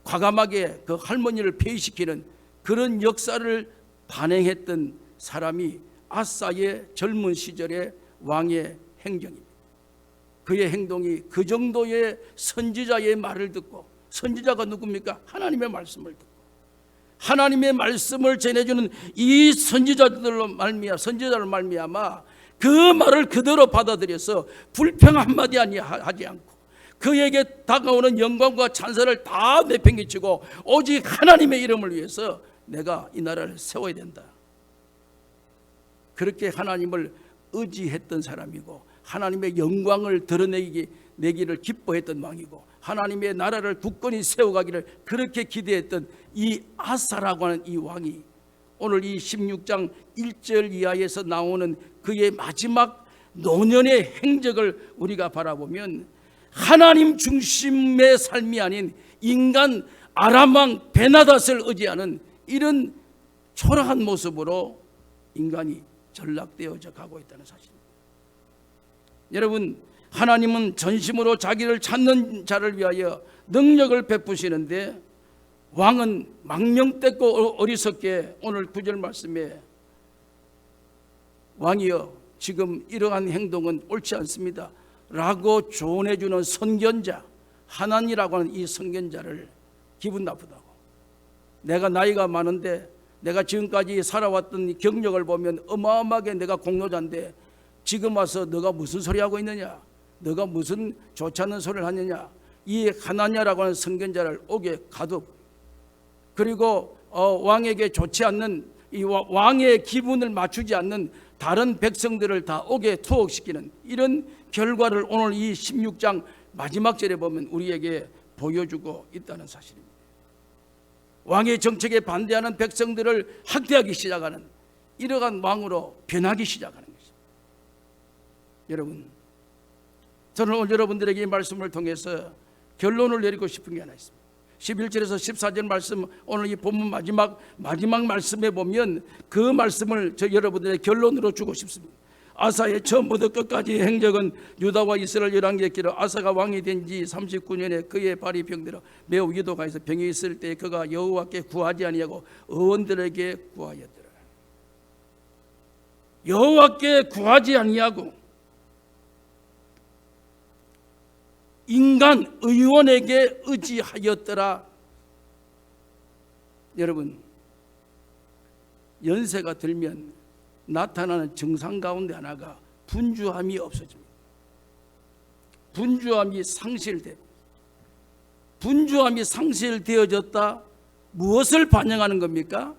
과감하게 그 할머니를 폐위시키는 그런 역사를 단행했던 사람이 아사의 젊은 시절의 왕의 행정입니다. 그의 행동이 그 정도의 선지자의 말을 듣고, 선지자가 누굽니까? 하나님의 말씀을 듣고 하나님의 말씀을 전해주는 이 선지자들로 말미암아 그 말을 그대로 받아들여서 불평 한마디 하지 않고 그에게 다가오는 영광과 찬사를 다 내팽개치고 오직 하나님의 이름을 위해서 내가 이 나라를 세워야 된다. 그렇게 하나님을 의지했던 사람이고 하나님의 영광을 드러내기를 기뻐했던 왕이고 하나님의 나라를 굳건히 세워가기를 그렇게 기대했던 이 아사라고 하는 이 왕이 오늘 이 16장 1절 이하에서 나오는 그의 마지막 노년의 행적을 우리가 바라보면 하나님 중심의 삶이 아닌 인간 아람왕 베나닷을 의지하는 이런 초라한 모습으로 인간이 전락되어져 가고 있다는 사실입니다. 여러분, 하나님은 전심으로 자기를 찾는 자를 위하여 능력을 베푸시는데 왕은 망령되고 어리석게 오늘 9절 말씀에 왕이여 지금 이러한 행동은 옳지 않습니다 라고 조언해 주는 선견자 하나니라고 하는 이 선견자를 기분 나쁘다고, 내가 나이가 많은데 내가 지금까지 살아왔던 이 경력을 보면 어마어마하게 내가 공로자인데 지금 와서 너가 무슨 소리 하고 있느냐, 너가 무슨 좋지 않는 소리를 하느냐, 이 하나냐라고 하는 선견자를 옥에 가두고, 그리고 왕에게 좋지 않는 이 왕의 기분을 맞추지 않는 다른 백성들을 다 옥에 투옥시키는 이런 결과를 오늘 이 16장 마지막 절에 보면 우리에게 보여주고 있다는 사실입니다. 왕의 정책에 반대하는 백성들을 학대하기 시작하는 이러한 왕으로 변하기 시작하는 것입니다. 여러분, 저는 오늘 여러분들에게 이 말씀을 통해서 결론을 내리고 싶은 게 하나 있습니다. 11절에서 14절 말씀, 오늘 이 본문 마지막 말씀에 보면 그 말씀을 저 여러분들의 결론으로 주고 싶습니다. 아사의 처음부터 끝까지 행적은 유다와 이스라엘 열왕기였기로 아사가 왕이 된 지 39년에 그의 발이 병들어 매우 위독하여서 병이 있을 때 그가 여호와께 구하지 아니하고 의원들에게 구하였더라. 여호와께 구하지 아니하고 인간 의원에게 의지하였더라. 여러분, 연세가 들면 나타나는 증상 가운데 하나가 분주함이 없어집니다. 분주함이 상실되고, 분주함이 상실되어졌다. 무엇을 반영하는 겁니까?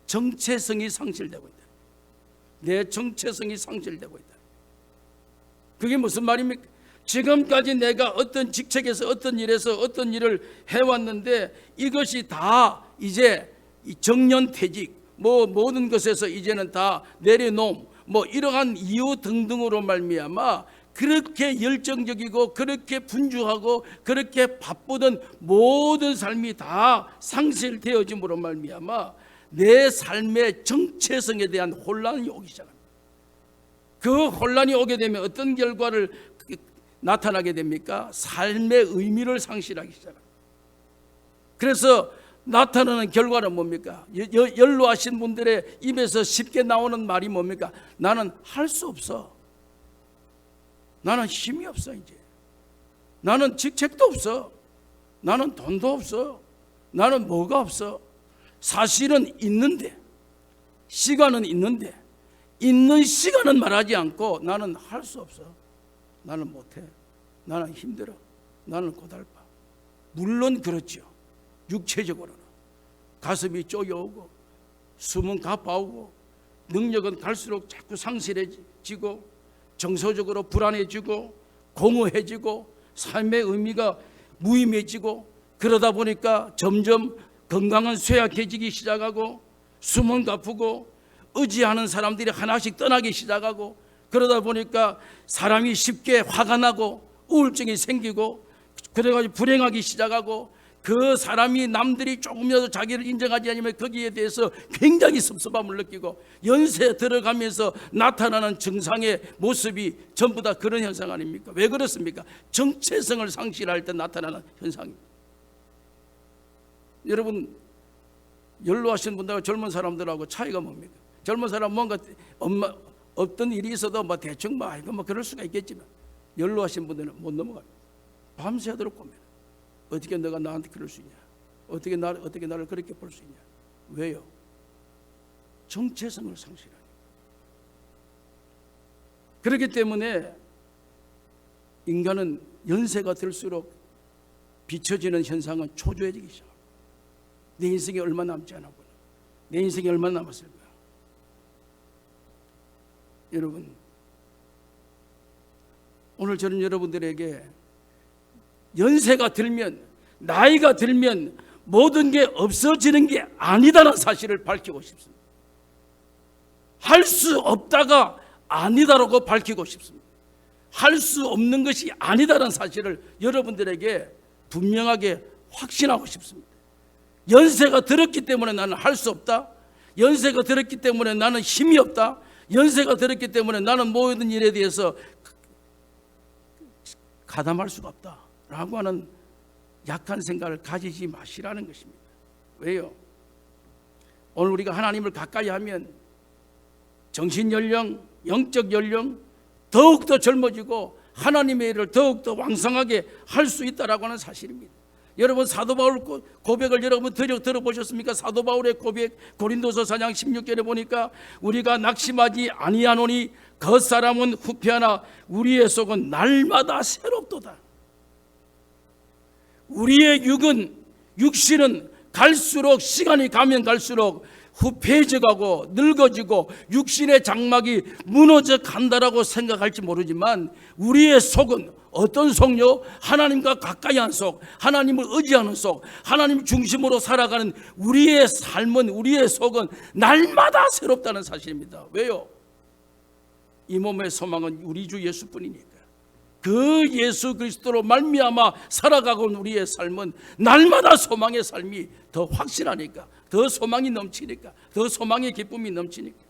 정체성이 상실되고 있다. 내 정체성이 상실되고 있다. 그게 무슨 말입니까? 지금까지 내가 어떤 직책에서 어떤 일에서 어떤 일을 해왔는데 이것이 다 이제 정년퇴직, 모든 것에서 이제는 다 내려놓음, 이러한 이유 등등으로 말미암아 그렇게 열정적이고 그렇게 분주하고 그렇게 바쁘던 모든 삶이 다 상실되어짐으로 말미암아 내 삶의 정체성에 대한 혼란이 오기 시작합니다. 그 혼란이 오게 되면 어떤 결과를 나타나게 됩니까? 삶의 의미를 상실하기 시작합니다. 그래서 나타나는 결과는 뭡니까? 연로하신 분들의 입에서 쉽게 나오는 말이 뭡니까? 나는 할 수 없어. 나는 힘이 없어. 이제 나는 직책도 없어. 나는 돈도 없어. 나는 뭐가 없어. 사실은 있는데, 시간은 있는데, 있는 시간은 말하지 않고 나는 할 수 없어. 나는 못해. 나는 힘들어. 나는 고달파. 물론 그렇죠. 육체적으로는 가슴이 쪼여오고 숨은 가빠오고 능력은 갈수록 자꾸 상실해지고 정서적으로 불안해지고 공허해지고 삶의 의미가 무의미해지고 그러다 보니까 점점 건강은 쇠약해지기 시작하고 숨은 가쁘고 의지하는 사람들이 하나씩 떠나기 시작하고 그러다 보니까 사람이 쉽게 화가 나고 우울증이 생기고 그래가지고 불행하기 시작하고 그 사람이 남들이 조금이라도 자기를 인정하지 않으면 거기에 대해서 굉장히 섭섭함을 느끼고 연세에 들어가면서 나타나는 증상의 모습이 전부 다 그런 현상 아닙니까? 왜 그렇습니까? 정체성을 상실할 때 나타나는 현상입니다. 여러분, 연로하신 분들하고 젊은 사람들하고 차이가 뭡니까? 젊은 사람은 뭔가 어떤 일이 있어도 대충 이거 그럴 수가 있겠지만 연로하신 분들은 못 넘어가요. 밤새도록 고민해요. 어떻게 너가 나한테 그럴 수 있냐? 어떻게 나를 그렇게 볼 수 있냐? 왜요? 정체성을 상실하니. 그렇기 때문에 인간은 연세가 들수록 비춰지는 현상은 초조해지기 시작합니다. 내 인생이 얼마 남지 않았구나. 내 인생이 얼마 남았을까? 여러분, 오늘 저는 여러분들에게 연세가 들면, 나이가 들면 모든 게 없어지는 게 아니다라는 사실을 밝히고 싶습니다. 할 수 없다가 아니다라고 밝히고 싶습니다. 할 수 없는 것이 아니다라는 사실을 여러분들에게 분명하게 확신하고 싶습니다. 연세가 들었기 때문에 나는 할 수 없다. 연세가 들었기 때문에 나는 힘이 없다. 연세가 들었기 때문에 나는 모든 일에 대해서 가담할 수가 없다라고 하는 약한 생각을 가지지 마시라는 것입니다. 왜요? 오늘 우리가 하나님을 가까이 하면 정신연령, 영적 연령 더욱더 젊어지고 하나님의 일을 더욱더 왕성하게 할 수 있다라고 하는 사실입니다. 여러분 사도 바울 고백을 여러분 들어보셨습니까? 사도 바울의 고백 고린도서 4장 16절에 보니까 우리가 낙심하지 아니하노니 겉사람은 후패하나 우리의 속은 날마다 새롭도다. 우리의 육신은 갈수록 시간이 가면 갈수록 후패해져가고 늙어지고 육신의 장막이 무너져 간다라고 생각할지 모르지만 우리의 속은 어떤 속요? 하나님과 가까이 한 속, 하나님을 의지하는 속, 하나님 중심으로 살아가는 우리의 삶은, 우리의 속은 날마다 새롭다는 사실입니다. 왜요? 이 몸의 소망은 우리 주 예수뿐이니까. 그 예수 그리스도로 말미암아 살아가고 있는 우리의 삶은 날마다 소망의 삶이 더 확실하니까, 더 소망이 넘치니까, 더 소망의 기쁨이 넘치니까.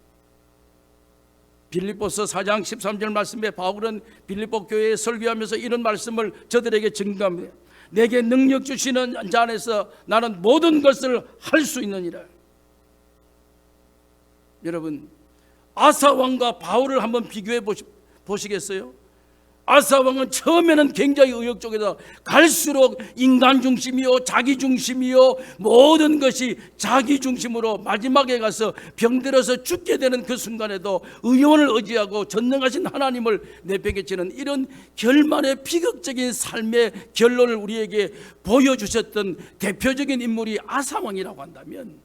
빌립보서 4장 13절 말씀에 바울은 빌립보 교회에 설교하면서 이런 말씀을 저들에게 증거합니다. 내게 능력 주시는 자 안에서 나는 모든 것을 할 수 있느니라. 여러분, 아사 왕과 바울을 한번 비교해 보시겠어요? 아사 왕은 처음에는 굉장히 의욕적이다. 갈수록 인간 중심이요, 자기 중심이요, 모든 것이 자기 중심으로 마지막에 가서 병들어서 죽게 되는 그 순간에도 의원을 의지하고 전능하신 하나님을 내팽개치는 이런 결말의 비극적인 삶의 결론을 우리에게 보여주셨던 대표적인 인물이 아사 왕이라고 한다면,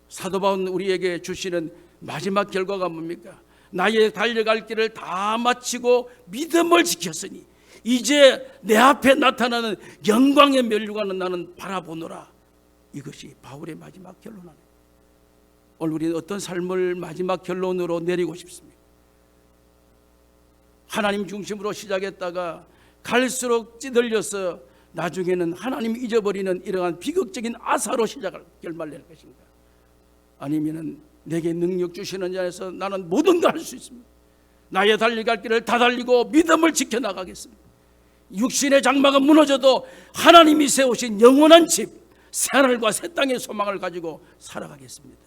사도 바울은 우리에게 주시는 마지막 결과가 뭡니까? 나의 달려갈 길을 다 마치고 믿음을 지켰으니 이제 내 앞에 나타나는 영광의 면류관을 나는 바라보노라. 이것이 바울의 마지막 결론 아닙니까? 오늘 우리는 어떤 삶을 마지막 결론으로 내리고 싶습니까? 하나님 중심으로 시작했다가 갈수록 찌들려서 나중에는 하나님 잊어버리는 이러한 비극적인 아사로 시작할 결말 낼 것인가? 아니면은 내게 능력 주시는 자에서 나는 모든 걸 할 수 있습니다. 나의 달려갈 길을 다 달리고 믿음을 지켜나가겠습니다. 육신의 장막은 무너져도 하나님이 세우신 영원한 집, 새하늘과 새 땅의 소망을 가지고 살아가겠습니다.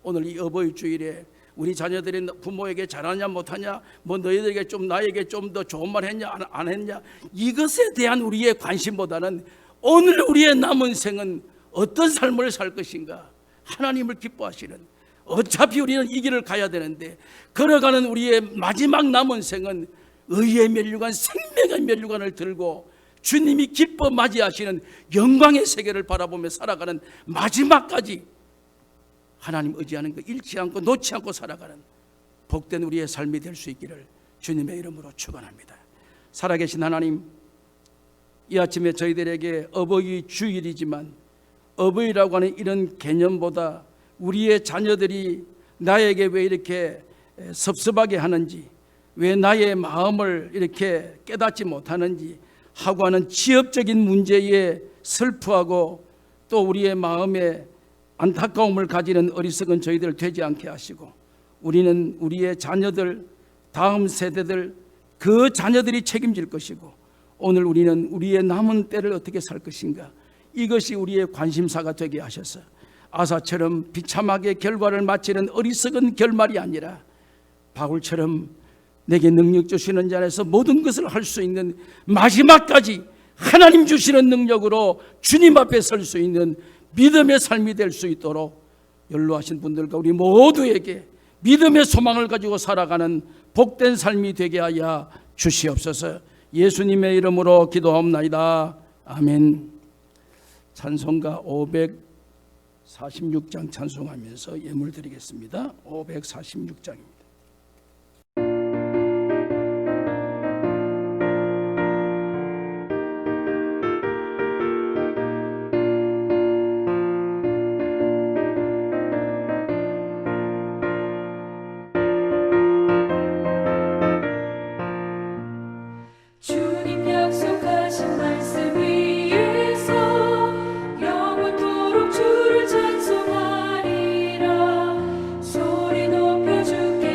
오늘 이 어버이 주일에 우리 자녀들이 부모에게 잘하냐 못하냐, 뭐 너희들에게 좀 나에게 좀 더 좋은 말 했냐 안 했냐, 이것에 대한 우리의 관심보다는 오늘 우리의 남은 생은 어떤 삶을 살 것인가, 하나님을 기뻐하시는, 어차피 우리는 이 길을 가야 되는데 걸어가는 우리의 마지막 남은 생은 의의 면류관, 생명의 면류관을 들고 주님이 기뻐 맞이하시는 영광의 세계를 바라보며 살아가는 마지막까지 하나님 의지하는 거 잃지 않고 놓지 않고 살아가는 복된 우리의 삶이 될 수 있기를 주님의 이름으로 축원합니다. 살아계신 하나님, 이 아침에 저희들에게 어버이 주일이지만 어버이라고 하는 이런 개념보다 우리의 자녀들이 나에게 왜 이렇게 섭섭하게 하는지, 왜 나의 마음을 이렇게 깨닫지 못하는지 하고 하는 지엽적인 문제에 슬퍼하고 또 우리의 마음에 안타까움을 가지는 어리석은 저희들 되지 않게 하시고, 우리는 우리의 자녀들, 다음 세대들, 그 자녀들이 책임질 것이고, 오늘 우리는 우리의 남은 때를 어떻게 살 것인가, 이것이 우리의 관심사가 되게 하셔서 아사처럼 비참하게 결과를 마치는 어리석은 결말이 아니라 바울처럼 내게 능력 주시는 자 안에서 모든 것을 할 수 있는 마지막까지 하나님 주시는 능력으로 주님 앞에 설 수 있는 믿음의 삶이 될 수 있도록 연로하신 분들과 우리 모두에게 믿음의 소망을 가지고 살아가는 복된 삶이 되게 하여 주시옵소서. 예수님의 이름으로 기도하옵나이다. 아멘. 찬송가 546장 찬송하면서 예물 드리겠습니다. 546장입니다. 주를 찬송하리라. 소리 높여 주께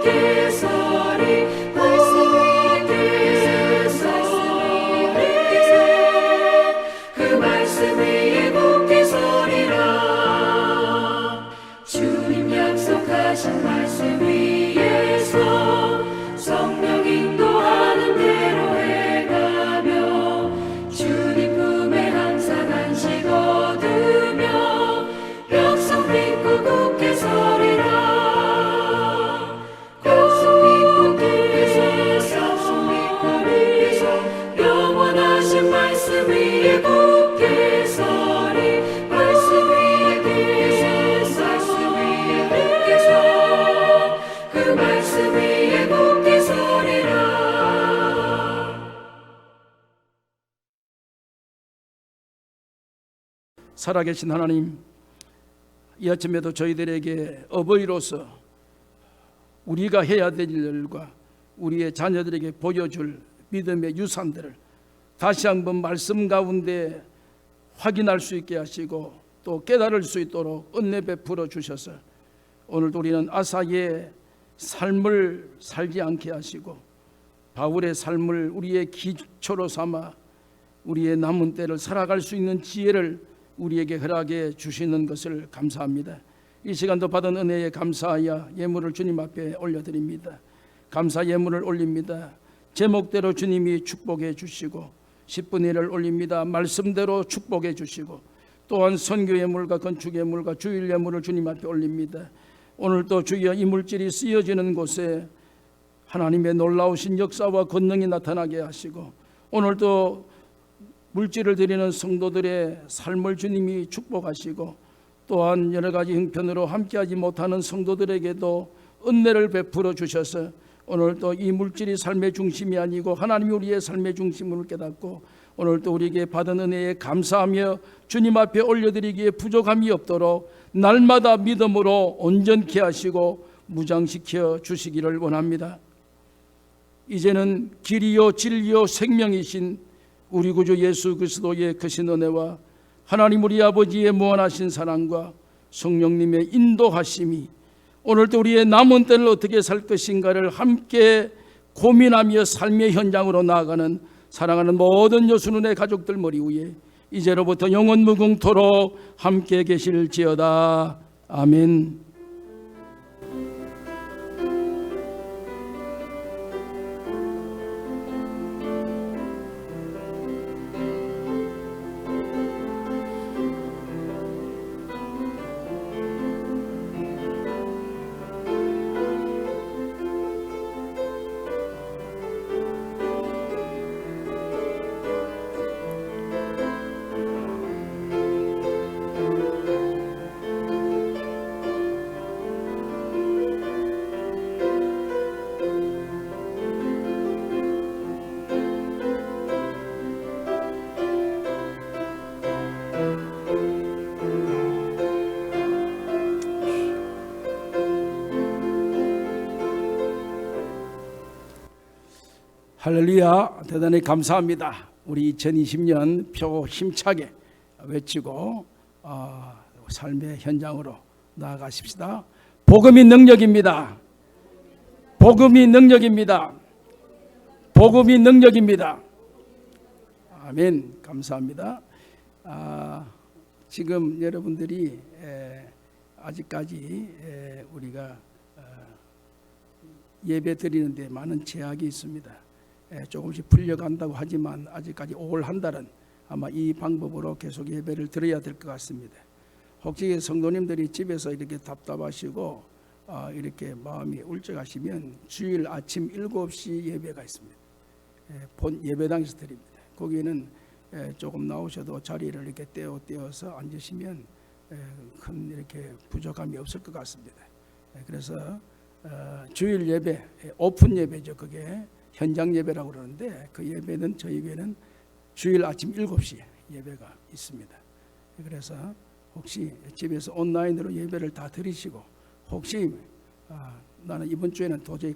굳게 서리 그 말씀 위에 굳게 서리라. 주님 약속하신 말씀 위에서 성령 인도하는 대로 해가며 주님 품에 항상 안식 얻으며 약속 믿고 굳게 서리라. 약속 믿고 굳게 서리 영원하신 말씀 위에 굳게 서리 말씀 위에 굳게 서 그 말씀 위에 굳게 서리라. 살아계신 하나님, 이 아침에도 저희들에게 어버이로서 우리가 해야 될 일들과 우리의 자녀들에게 보여줄 믿음의 유산들을 다시 한번 말씀 가운데 확인할 수 있게 하시고 또 깨달을 수 있도록 은혜 베풀어 주셔서 오늘도 우리는 아사의 삶을 살지 않게 하시고 바울의 삶을 우리의 기초로 삼아 우리의 남은 때를 살아갈 수 있는 지혜를 우리에게 허락해 주시는 것을 감사합니다. 이 시간도 받은 은혜에 감사하여 예물을 주님 앞에 올려드립니다. 감사 예물을 올립니다. 제목대로 주님이 축복해 주시고 10분의 1을 올립니다. 말씀대로 축복해 주시고 또한 선교 예물과 건축 예물과 주일 예물을 주님 앞에 올립니다. 오늘도 주여 이물질이 쓰여지는 곳에 하나님의 놀라우신 역사와 권능이 나타나게 하시고 오늘도 물질을 드리는 성도들의 삶을 주님이 축복하시고 또한 여러 가지 형편으로 함께하지 못하는 성도들에게도 은혜를 베풀어 주셔서 오늘도 이 물질이 삶의 중심이 아니고 하나님이 우리의 삶의 중심을 깨닫고 오늘도 우리에게 받은 은혜에 감사하며 주님 앞에 올려드리기에 부족함이 없도록 날마다 믿음으로 온전케 하시고 무장시켜 주시기를 원합니다. 이제는 길이요 진리요 생명이신 우리 구주 예수 그리스도의 크신 은혜와 하나님 우리 아버지의 무한하신 사랑과 성령님의 인도하심이 오늘도 우리의 남은 때를 어떻게 살 것인가를 함께 고민하며 삶의 현장으로 나아가는 사랑하는 모든 여수눈의 가족들 머리 위에 이제로부터 영원 무궁토록 함께 계실지어다. 아멘. 할렐루야. 대단히 감사합니다. 우리 2020년 표 힘차게 외치고 삶의 현장으로 나아가십시다. 복음이 능력입니다. 복음이 능력입니다. 복음이 능력입니다. 아멘. 감사합니다. 지금 여러분들이 아직까지 우리가 예배 드리는데 많은 제약이 있습니다. 조금씩 풀려간다고 하지만 아직까지 올 한 달은 아마 이 방법으로 계속 예배를 드려야 될 것 같습니다. 혹시 성도님들이 집에서 이렇게 답답하시고 이렇게 마음이 울적하시면 주일 아침 7시 예배가 있습니다. 본 예배당에서 드립니다. 거기에는 조금 나오셔도 자리를 이렇게 떼어서 앉으시면 큰 이렇게 부족함이 없을 것 같습니다. 그래서 주일 예배, 오픈 예배죠. 그게 현장 예배라고 그러는데 그 예배는 저희 교회는 주일 아침 7시에 예배가 있습니다. 그래서 혹시 집에서 온라인으로 예배를 다 드리시고 혹시 나는 이번 주에는 도저히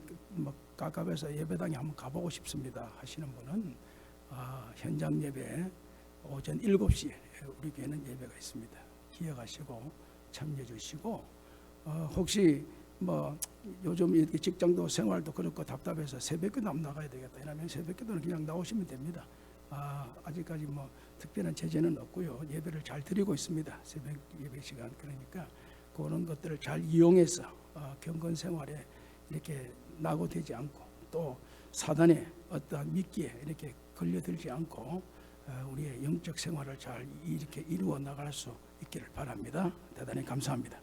가깝해서 예배당에 한번 가보고 싶습니다 하시는 분은 현장 예배 오전 7시에 우리 교회는 예배가 있습니다. 기억하시고 참여해 주시고 혹시 뭐 요즘 이렇게 직장도 생활도 그렇고 답답해서 새벽기도 안 나가야 되겠다 이러면 새벽기도는 그냥 나오시면 됩니다. 아직까지 뭐 특별한 제재는 없고요. 예배를 잘 드리고 있습니다. 새벽 예배 시간. 그러니까 그런 것들을 잘 이용해서 경건 생활에 이렇게 낙오되지 않고 또 사단의 어떠한 미끼에 이렇게 걸려들지 않고 우리의 영적 생활을 잘 이렇게 이루어 나갈 수 있기를 바랍니다. 대단히 감사합니다.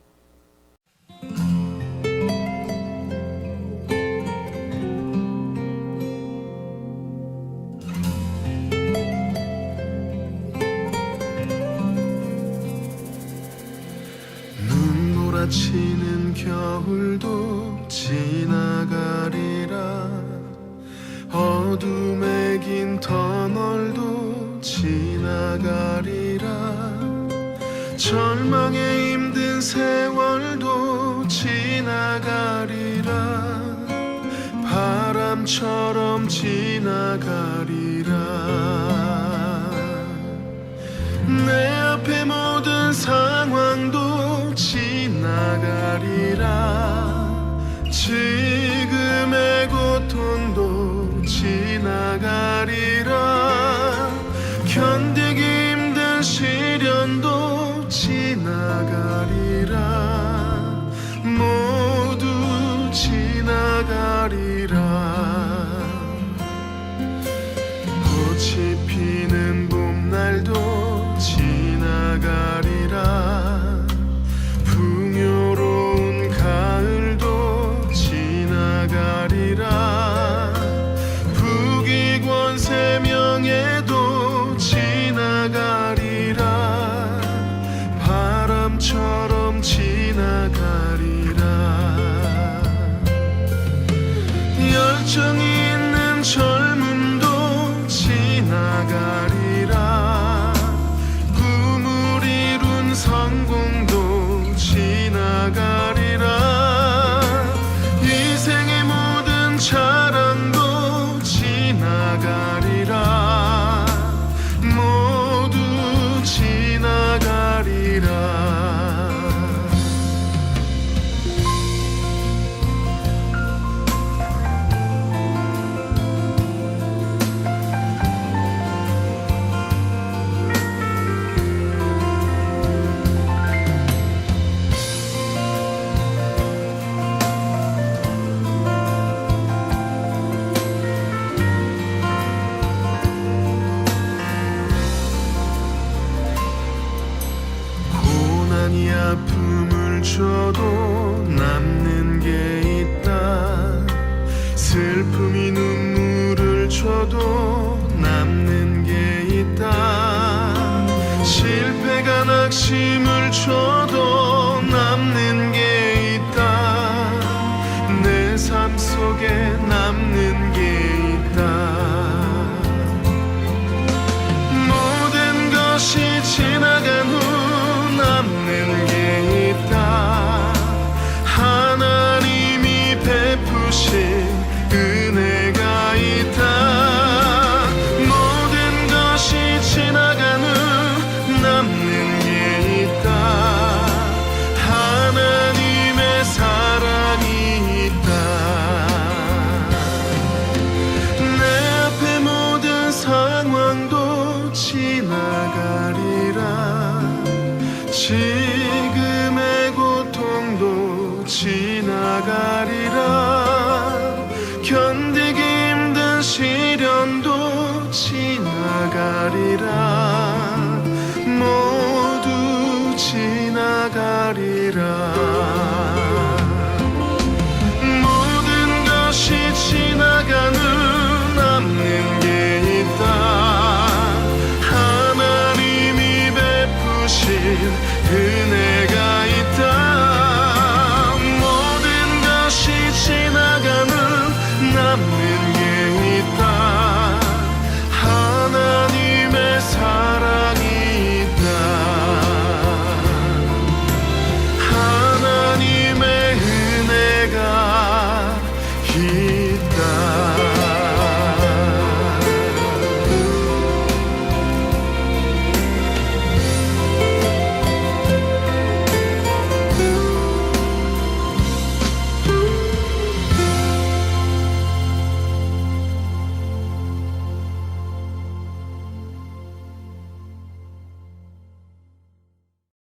눈몰아치는 겨울도 지나가리라 어둠에 긴 터널도 지나가리라 절망에 힘든 세월도 지나가리라 바람처럼 지나가리라 내 앞에 모든 상황도 지나가리라 지금의 고통도 지나가리라 견디기 힘든 시련도 지나가리라 모두 지나가리라 꽃이 피는 봄날도 지나가리라 풍요로운 가을도 지나가리라 부귀권세 명예도 지나가리라 바람처럼 지나가리라 열정이 있는 젊음도 지나가리라 꿈을 이룬 성공도 지나가리라 인생의 모든 자랑도 지나가리라 모두 지나가리라 고난이 아픔을 줘도 남는 게 있다 슬픔이 눈물을 줘도 남는 게 있다 실패가 낙심을 줘도 남는 게 있다 내 삶 속에 남는 게 있다 모든 것이 지나간 후 남는 게 있다 하나님이 베푸신 은혜가 있다 모든 것이 지나간 후 남는 게 있다 하나님의 사랑이 있다 내 앞에 모든 상황도 지나가리라 지금의 고통도 지나가리라 견디기 힘든 시련도 지나가리라 모두 지나가리라 모든 것이 지나간 후 남는 게 있다 하나님이 베푸신 은혜가 있다 모든 것이 지나간 후 남는